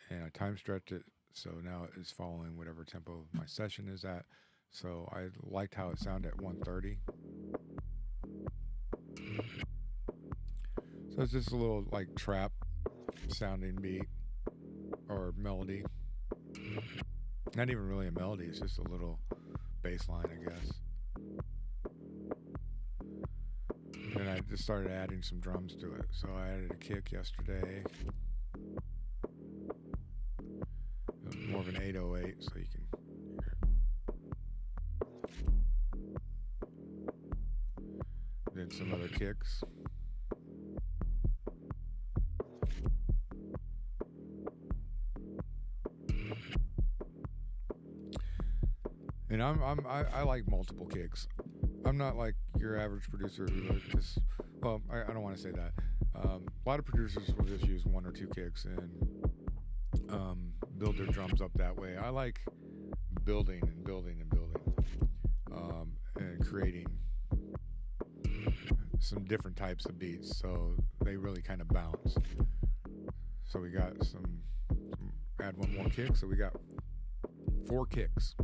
and I time stretched it. So now it's following whatever tempo my session is at. So I liked how it sounded at 130. So it's just a little like trap sounding beat or melody. Not even really a melody, it's just a little bass line, I guess. And I just started adding some drums to it. So I added a kick yesterday. More of an 808, so you can hear it. Then some other kicks. And I like multiple kicks. I'm not like your average producer who just, well, I don't want to say that. A lot of producers will just use one or two kicks and build their drums up that way. I like building and building and building, and creating some different types of beats so they really kind of bounce. So we got add one more kick, so we got 4 kicks,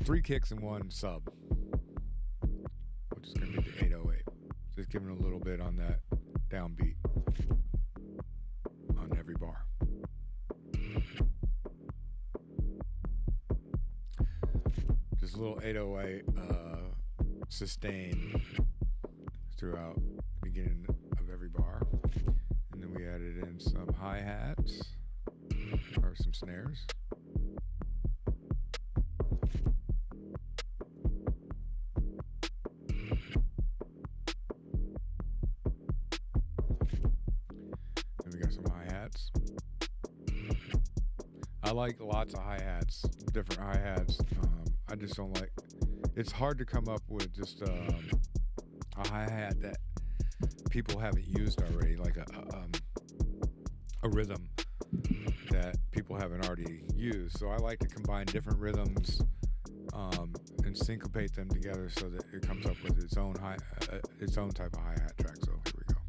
3 kicks and 1 sub, which is going to be the 808. Just giving a little bit on that downbeat on every bar. Just a little 808 sustain throughout the beginning of every bar. And then we added in some hi-hats or some snares. Then we got some hi-hats. I like lots of hi-hats, different hi-hats. I just don't like, it's hard to come up with just a hi-hat that people haven't used already, like a rhythm that people haven't already used. So I like to combine different rhythms and syncopate them together so that it comes up with its own type of hi-hat track. So here we go.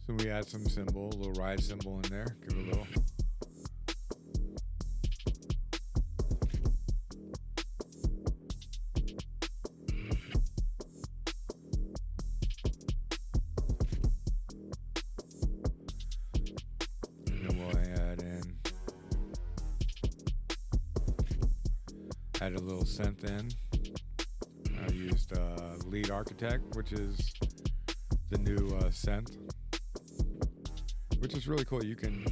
So we add some cymbal, a little ride cymbal in there, give it a little. And then we'll add a little synth in. used Lead Architect, which is the new synth, which is really cool. You can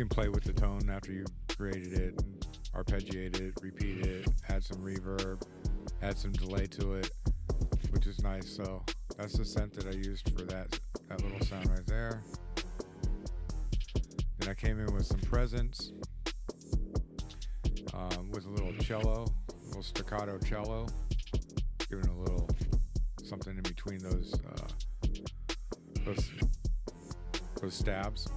play with the tone after you've created it, and arpeggiate it, repeat it, add some reverb, add some delay to it, which is nice. So that's the synth that I used for that little sound right there. Then I came in with some presence, with a little cello, a little staccato cello, giving a little something in between those stabs.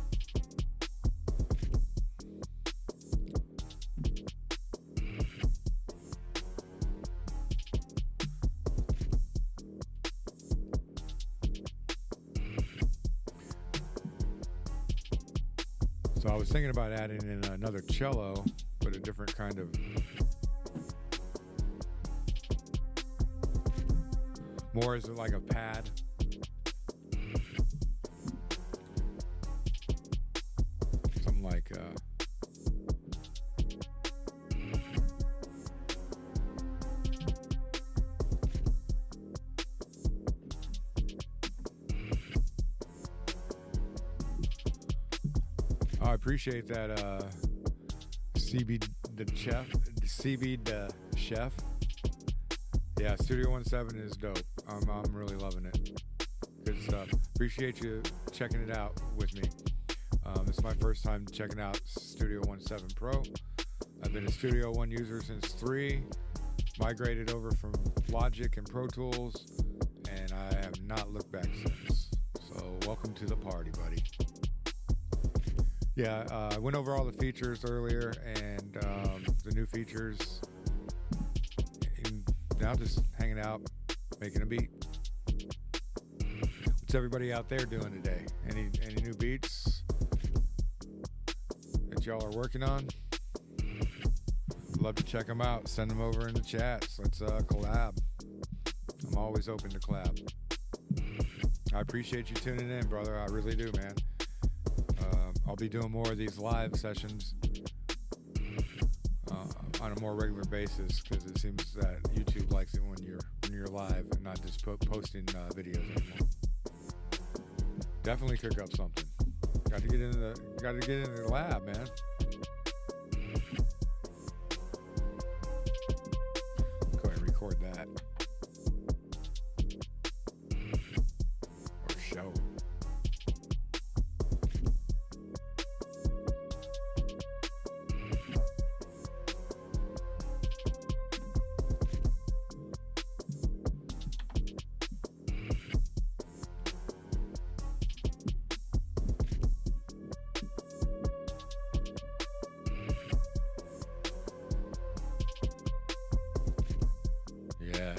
So I was thinking about adding in another cello, but a different kind of, more as like a pad. Something like I appreciate that CB the chef. Yeah, Studio One 7 is dope. I'm really loving it. Good stuff. Appreciate you checking it out with me. It's my first time checking out Studio One 7 Pro. I've been a Studio One user since 3, migrated over from Logic and Pro Tools, and I have not looked back since. So welcome to the party, buddy. Yeah, I went over all the features earlier, and the new features, and now just hanging out, making a beat. What's everybody out there doing today? Any new beats that y'all are working on? Love to check them out. Send them over in the chats. Let's collab. I'm always open to collab. I appreciate you tuning in, brother. I really do, man. I'll be doing more of these live sessions on a more regular basis, because it seems that YouTube likes it when you're live and not just posting videos anymore. Definitely cook up something. Got to get in the lab, man. Go ahead and record that. Or show.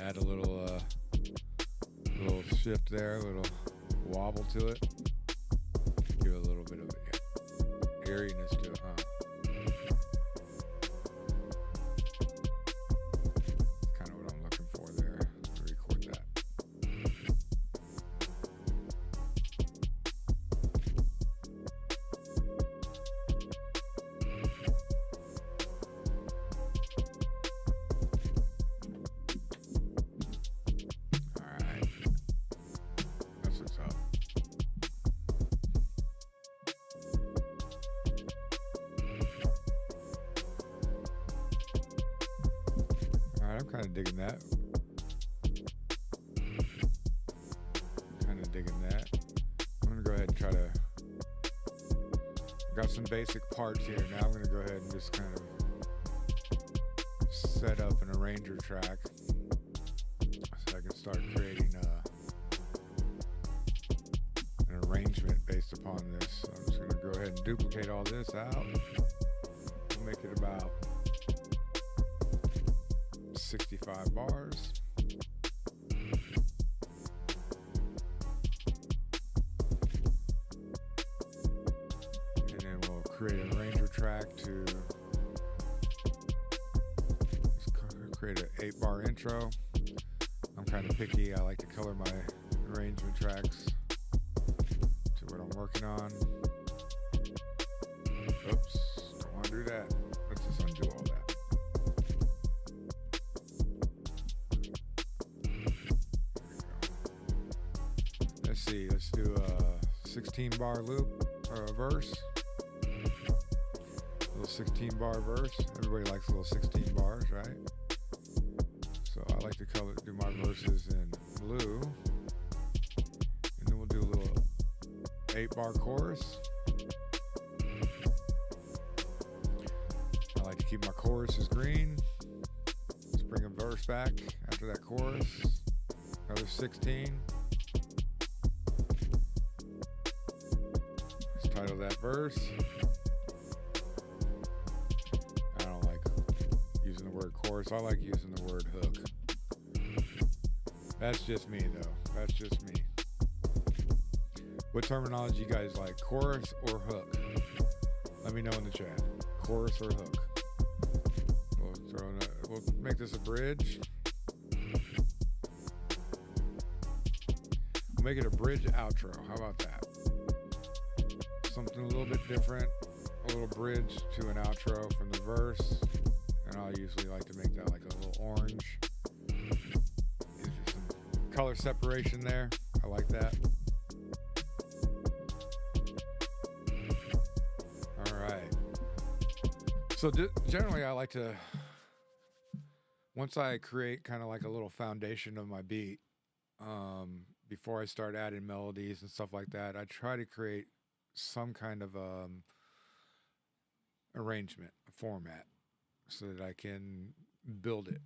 Add a little shift there, a little wobble to it. Give it a little bit of airiness to it, huh? That's kind of what I'm looking for there. Record that. I'm kind of digging that. I'm going to go ahead and try to... Got some basic parts here. Now I'm going to go ahead and just kind of set up an arranger track so I can start creating an arrangement based upon this. So I'm just going to go ahead and duplicate all this out. Make it about 65 bars. And then we'll create an arranger track to create an 8-bar intro. I'm kind of picky. I like to color my arrangement tracks to what I'm working on. Oops, don't want to do that. Let's just undo all that. Let's do a 16 bar loop or a verse. A little 16 bar verse. Everybody likes a little 16 bars, right? So I like to do my verses in blue. And then we'll do a little 8 bar chorus. I like to keep my choruses green. Let's bring a verse back after that chorus. Another 16. Let's title that verse. I don't like using the word chorus. I like using the word hook. That's just me, though. That's just me. What terminology you guys like? Chorus or hook? Let me know in the chat. Chorus or hook? We'll make this a bridge. We'll make it a bridge outro. How about that? Something a little bit different. A little bridge to an outro from the verse. And I usually like to make that like a little orange. Gives you some color separation there. I like that. All right. So generally I like to, once I create kind of like a little foundation of my beat, before I start adding melodies and stuff like that, I try to create some kind of arrangement, a format, so that I can build it,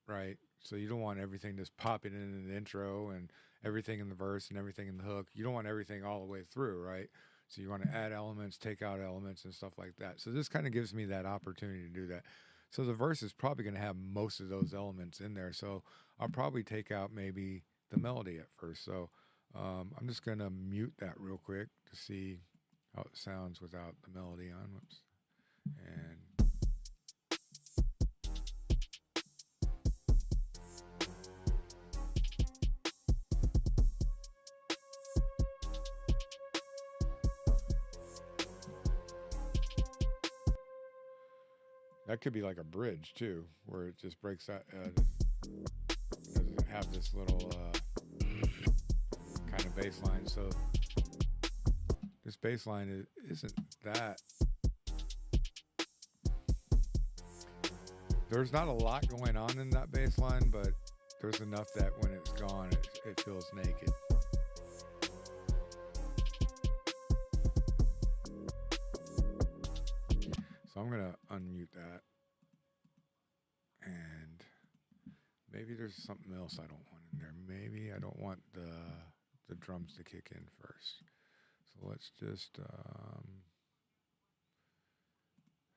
right? So you don't want everything just popping in the intro and everything in the verse and everything in the hook. You don't want everything all the way through, right? So you want to add elements, take out elements and stuff like that. So this kind of gives me that opportunity to do that. So the verse is probably going to have most of those elements in there. So I'll probably take out maybe the melody at first. So I'm just going to mute that real quick to see how it sounds without the melody on. Whoops. And that could be like a bridge too, where it just breaks out. Doesn't have this little kind of bass line. So this bass line isn't that. There's not a lot going on in that bass line, but there's enough that when it's gone, it feels naked. So I'm going to unmute that. And maybe there's something else I don't want in there. Maybe I don't want the drums to kick in first. So let's just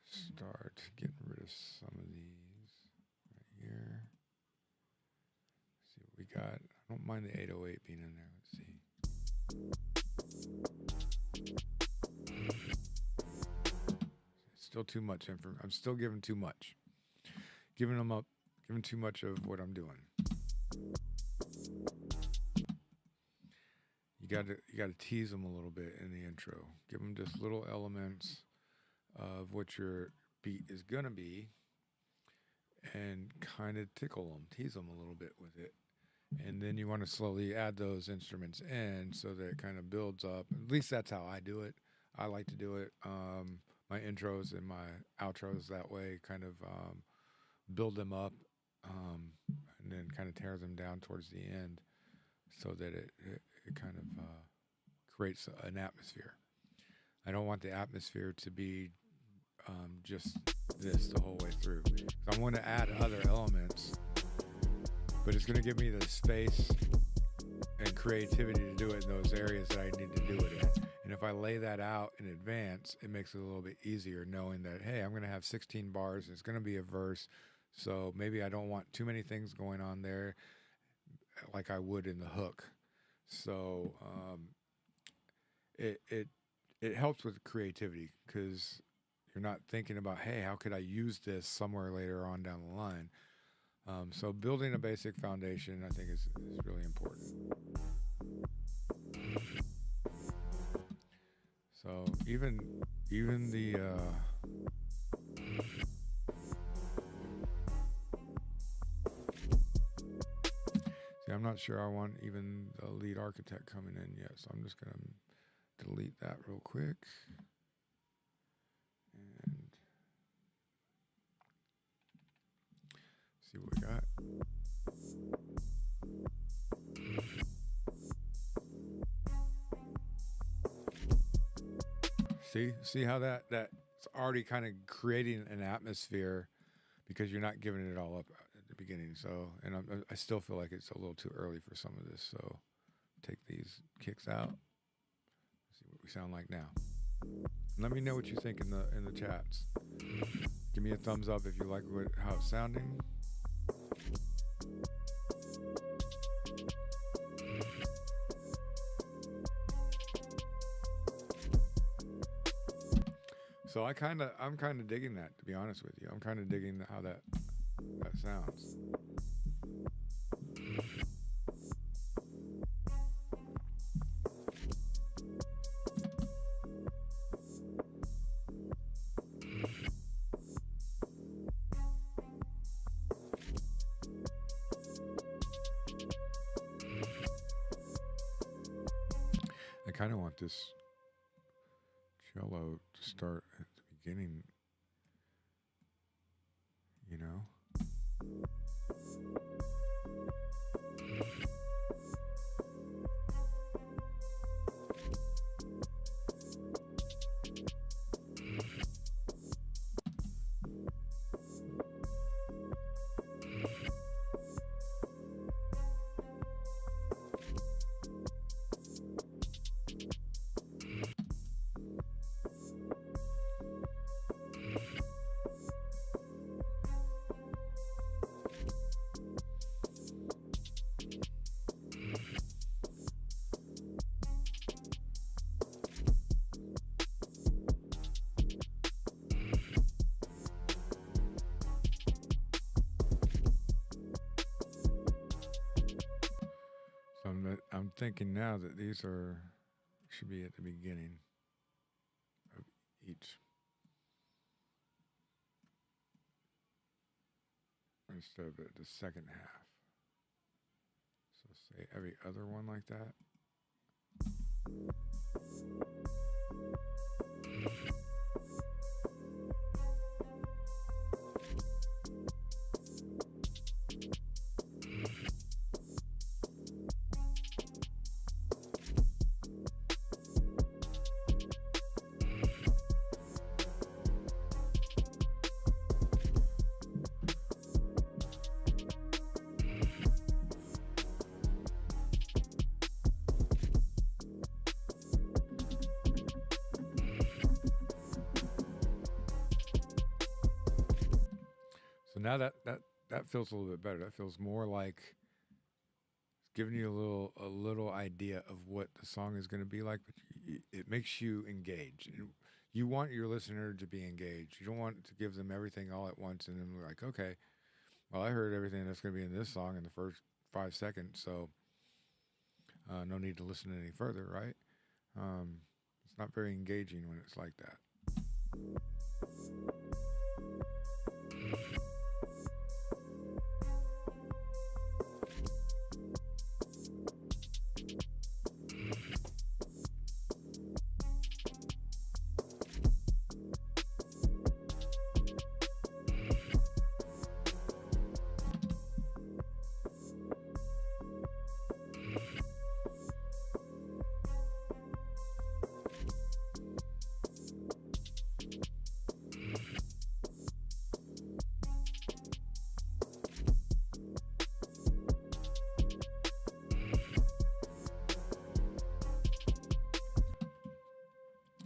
start getting rid of some of these right here. See what we got. I don't mind the 808 being in there. Let's see. Still too much information. I'm still giving too much. Giving too much of what I'm doing. You gotta tease them a little bit in the intro. Give them just little elements of what your beat is gonna be, and kind of tickle them, tease them a little bit with it. And then you want to slowly add those instruments in so that it kind of builds up. At least that's how I do it. I like to do it. My intros and my outros that way, kind of build them up, and then kind of tear them down towards the end, so that it kind of creates an atmosphere. I don't want the atmosphere to be just this the whole way through. I'm going to add other elements, but it's going to give me the space and creativity to do it in those areas that I need to do it in. And if I lay that out in advance, it makes it a little bit easier knowing that, hey, I'm going to have 16 bars. It's going to be a verse. So maybe I don't want too many things going on there like I would in the hook. So it helps with creativity, because you're not thinking about, hey, how could I use this somewhere later on down the line? So building a basic foundation, I think, is really important. So even the see, I'm not sure I want even the lead architect coming in yet, so I'm just going to delete that real quick. And see what we got. See how that's already kind of creating an atmosphere because you're not giving it all up at the beginning. So, and I still feel like it's a little too early for some of this. So, take these kicks out. See what we sound like now. Let me know what you think in the chats. Give me a thumbs up if you like how it's sounding. So I'm kind of digging that, to be honest with you. I'm kind of digging how that sounds. I kind of want this cello to start at the beginning, you know? I'm thinking now that these should be at the beginning of each instead of the second half. So say every other one like that. Now that feels a little bit better. That feels more like it's giving you a little idea of what the song is going to be like, but it makes you engage. You want your listener to be engaged. You don't want to give them everything all at once and then we're like, okay, well, I heard everything that's going to be in this song in the first 5 seconds, so no need to listen any further, right? It's not very engaging when it's like that.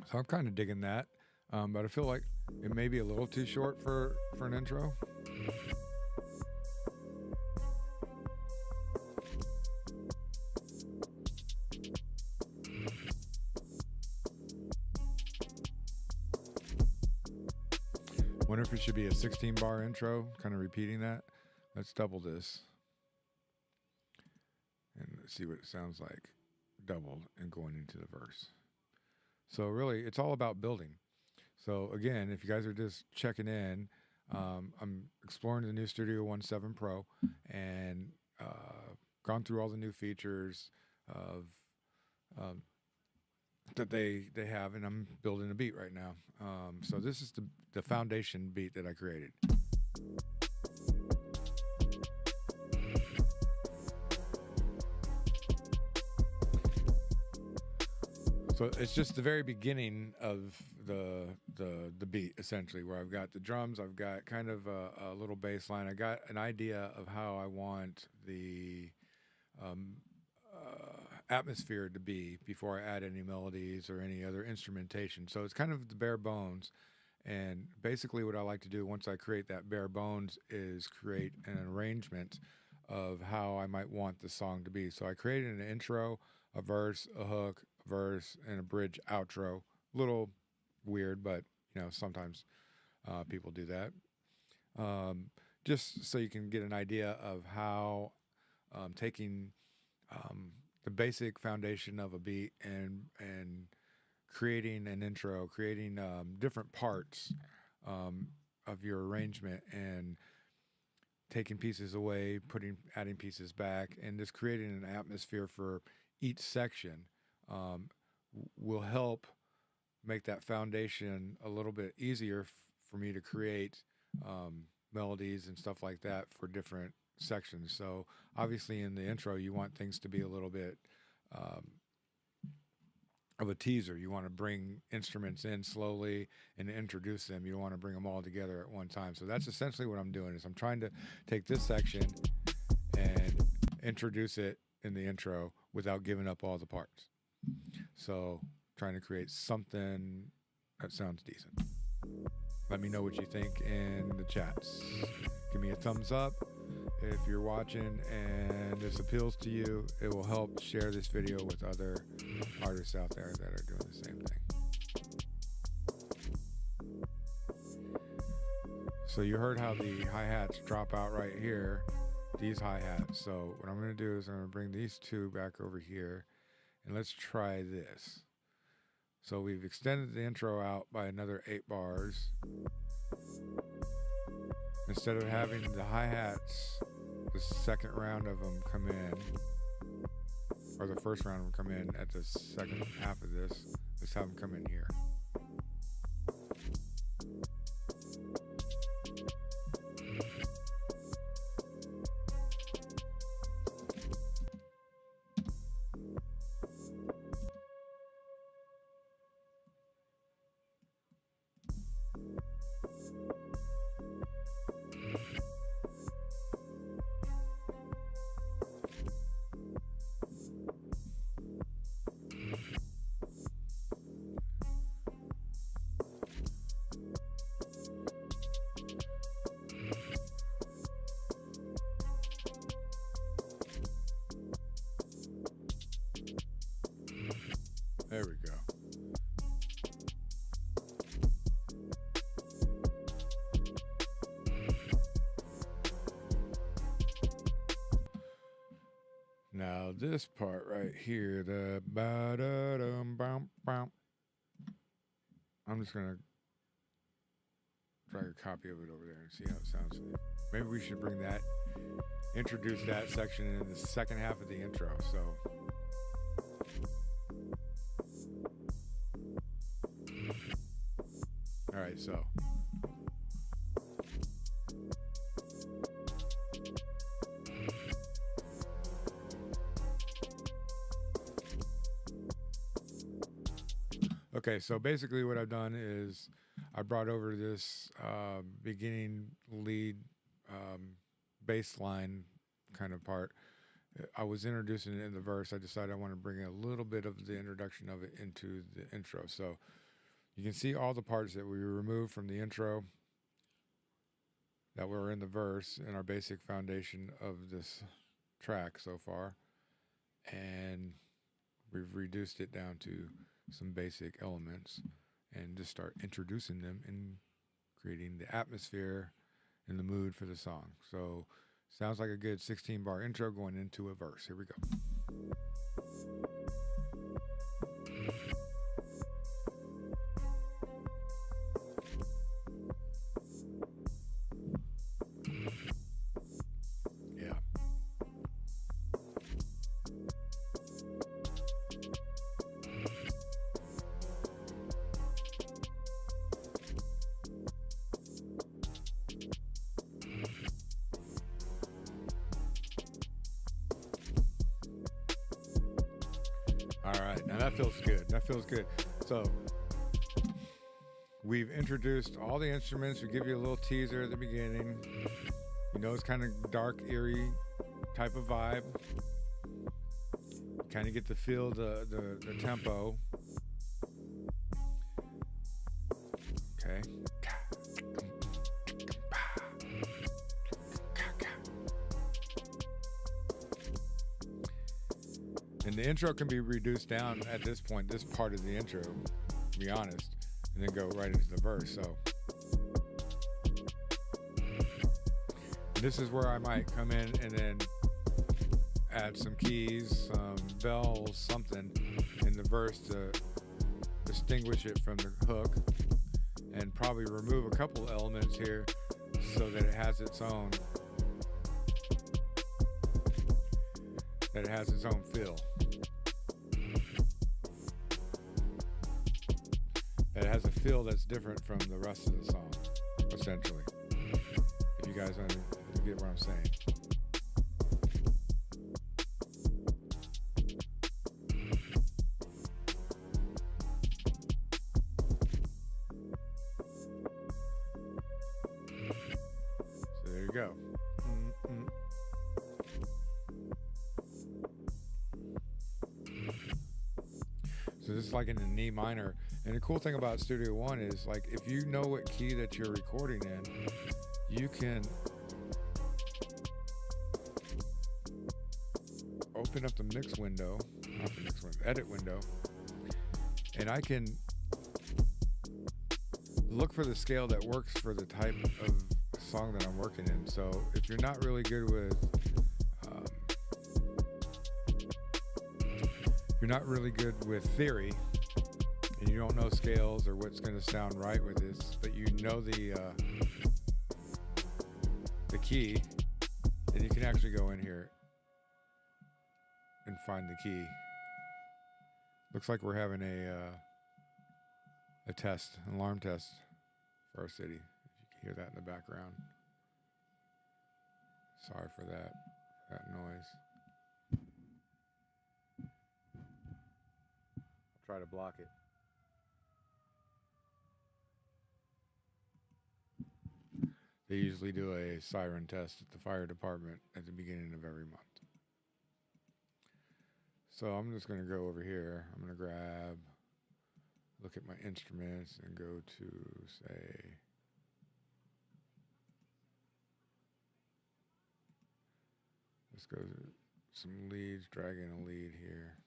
So I'm kind of digging that, but I feel like it may be a little too short for an intro. Wonder if it should be a 16-bar intro, kind of repeating that. Let's double this and see what it sounds like doubled and going into the verse. So really, it's all about building. So again, if you guys are just checking in, I'm exploring the new Studio One 7 Pro and gone through all the new features of that they have, and I'm building a beat right now. So this is the foundation beat that I created. So it's just the very beginning of the beat, essentially, where I've got the drums, I've got kind of a little bass line. I got an idea of how I want the atmosphere to be before I add any melodies or any other instrumentation. So it's kind of the bare bones. And basically what I like to do once I create that bare bones is create an arrangement of how I might want the song to be. So I created an intro, a verse, a hook, a verse, and a bridge outro. Little weird, but sometimes people do that. Just so you can get an idea of how taking the basic foundation of a beat and creating an intro, creating different parts of your arrangement, and taking pieces away, adding pieces back, and just creating an atmosphere for each section will help make that foundation a little bit easier for me to create melodies and stuff like that for different sections. So obviously in the intro you want things to be a little bit of a teaser. You want to bring instruments in slowly and introduce them. You don't want to bring them all together at one time. So that's essentially what I'm doing, is I'm trying to take this section and introduce it in the intro without giving up all the parts. So trying to create something that sounds decent. Let me know what you think in the chats. Give me a thumbs up if you're watching and this appeals to you. It will help share this video with other artists out there that are doing the same thing. So you heard how the hi-hats drop out right here, these hi-hats. So what I'm going to do is I'm going to bring these two back over here, and let's try this. So we've extended the intro out by another 8 bars. Instead of having the hi-hats, the second round of them come in, or the first round of them come in at the second half of this, let's have them come in here. There we go. Now this part right here, the ba-da-dum-bum-bum, I'm just gonna drag a copy of it over there and see how it sounds. Maybe we should bring that, introduce that section in the second half of the intro. So all right, so okay, so basically what I've done is I brought over this beginning lead bass line kind of part. I was introducing it in the verse. I decided I want to bring a little bit of the introduction of it into the intro. So you can see all the parts that we removed from the intro that were in the verse in our basic foundation of this track so far. And we've reduced it down to some basic elements and just start introducing them and creating the atmosphere and the mood for the song. So sounds like a good 16-bar intro going into a verse. Here we go. Now that feels good. That feels good. So we've introduced all the instruments. We give you a little teaser at the beginning. You know, it's kind of dark, eerie type of vibe. Kind of get to feel the tempo. Okay. And the intro can be reduced down at this point, this part of the intro, to be honest, and then go right into the verse. So this is where I might come in and then add some keys, some bells, something in the verse to distinguish it from the hook, and probably remove a couple elements here so that it has its own feel. That it has a feel that's different from the rest of the song, essentially. If you guys get what I'm saying. So there you go. So this is like in an E minor. And the cool thing about Studio One is, like, if you know what key that you're recording in, you can open up the mix window, not the mix window, edit window, and I can look for the scale that works for the type of song that I'm working in. So if you're not really good with theory, and you don't know scales or what's going to sound right with this, but you know the key, then you can actually go in here and find the key. Looks like we're having a test, an alarm test for our city. If you can hear that in the background. Sorry for that noise. I'll try to block it. They usually do a siren test at the fire department at the beginning of every month. So I'm just going to go over here. I'm going to look at my instruments and go to, say, let's go to some leads, drag in a lead here.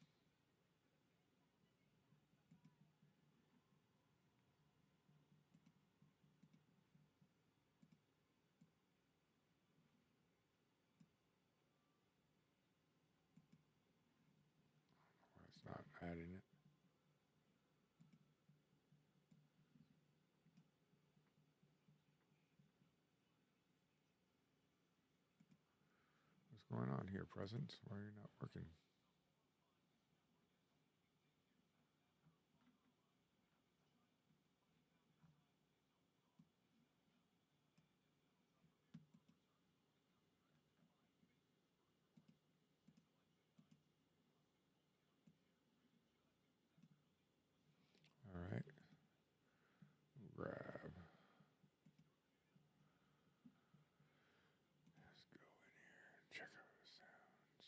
Not adding it. What's going on here, Presence? Why are you not working? All right. Grab. Let's go in here and check out the sounds.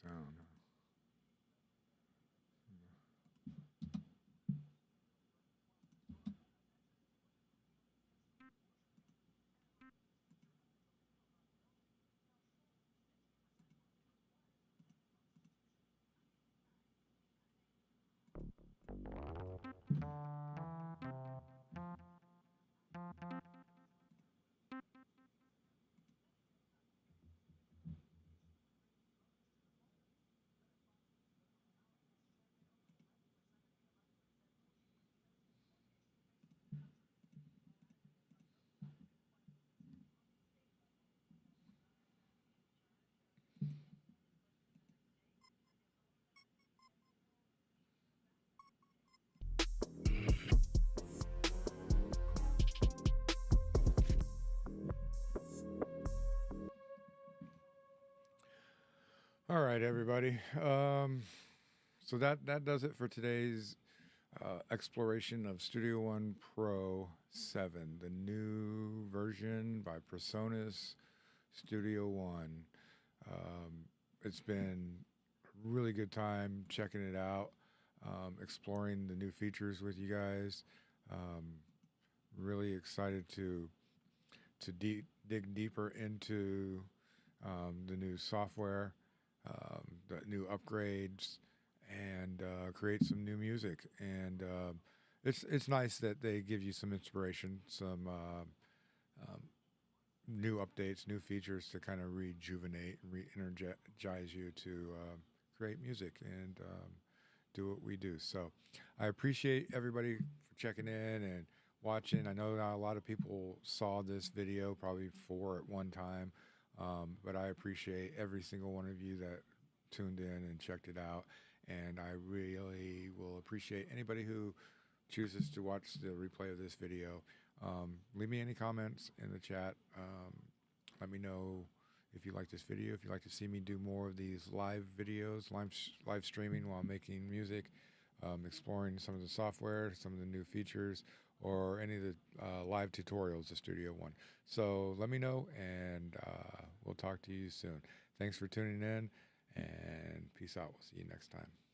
sound. All right, everybody. So that does it for today's exploration of Studio One Pro 7, the new version by Presonus Studio One. It's been a really good time checking it out, exploring the new features with you guys. Um, really excited to dig deeper into the new software, the new upgrades, and create some new music. And it's nice that they give you some inspiration, some um, new updates, new features to kind of rejuvenate, re-energize you to create music and do what we do. So I appreciate everybody for checking in and watching. I know not a lot of people saw this video, probably 4 at one time, but I appreciate every single one of you that tuned in and checked it out. And I really will appreciate anybody who chooses to watch the replay of this video. Leave me any comments in the chat. Let me know if you like this video, if you'd like to see me do more of these live videos, live streaming while making music, exploring some of the software, some of the new features, or any of the live tutorials of Studio One. So let me know, and we'll talk to you soon. Thanks for tuning in, and peace out. We'll see you next time.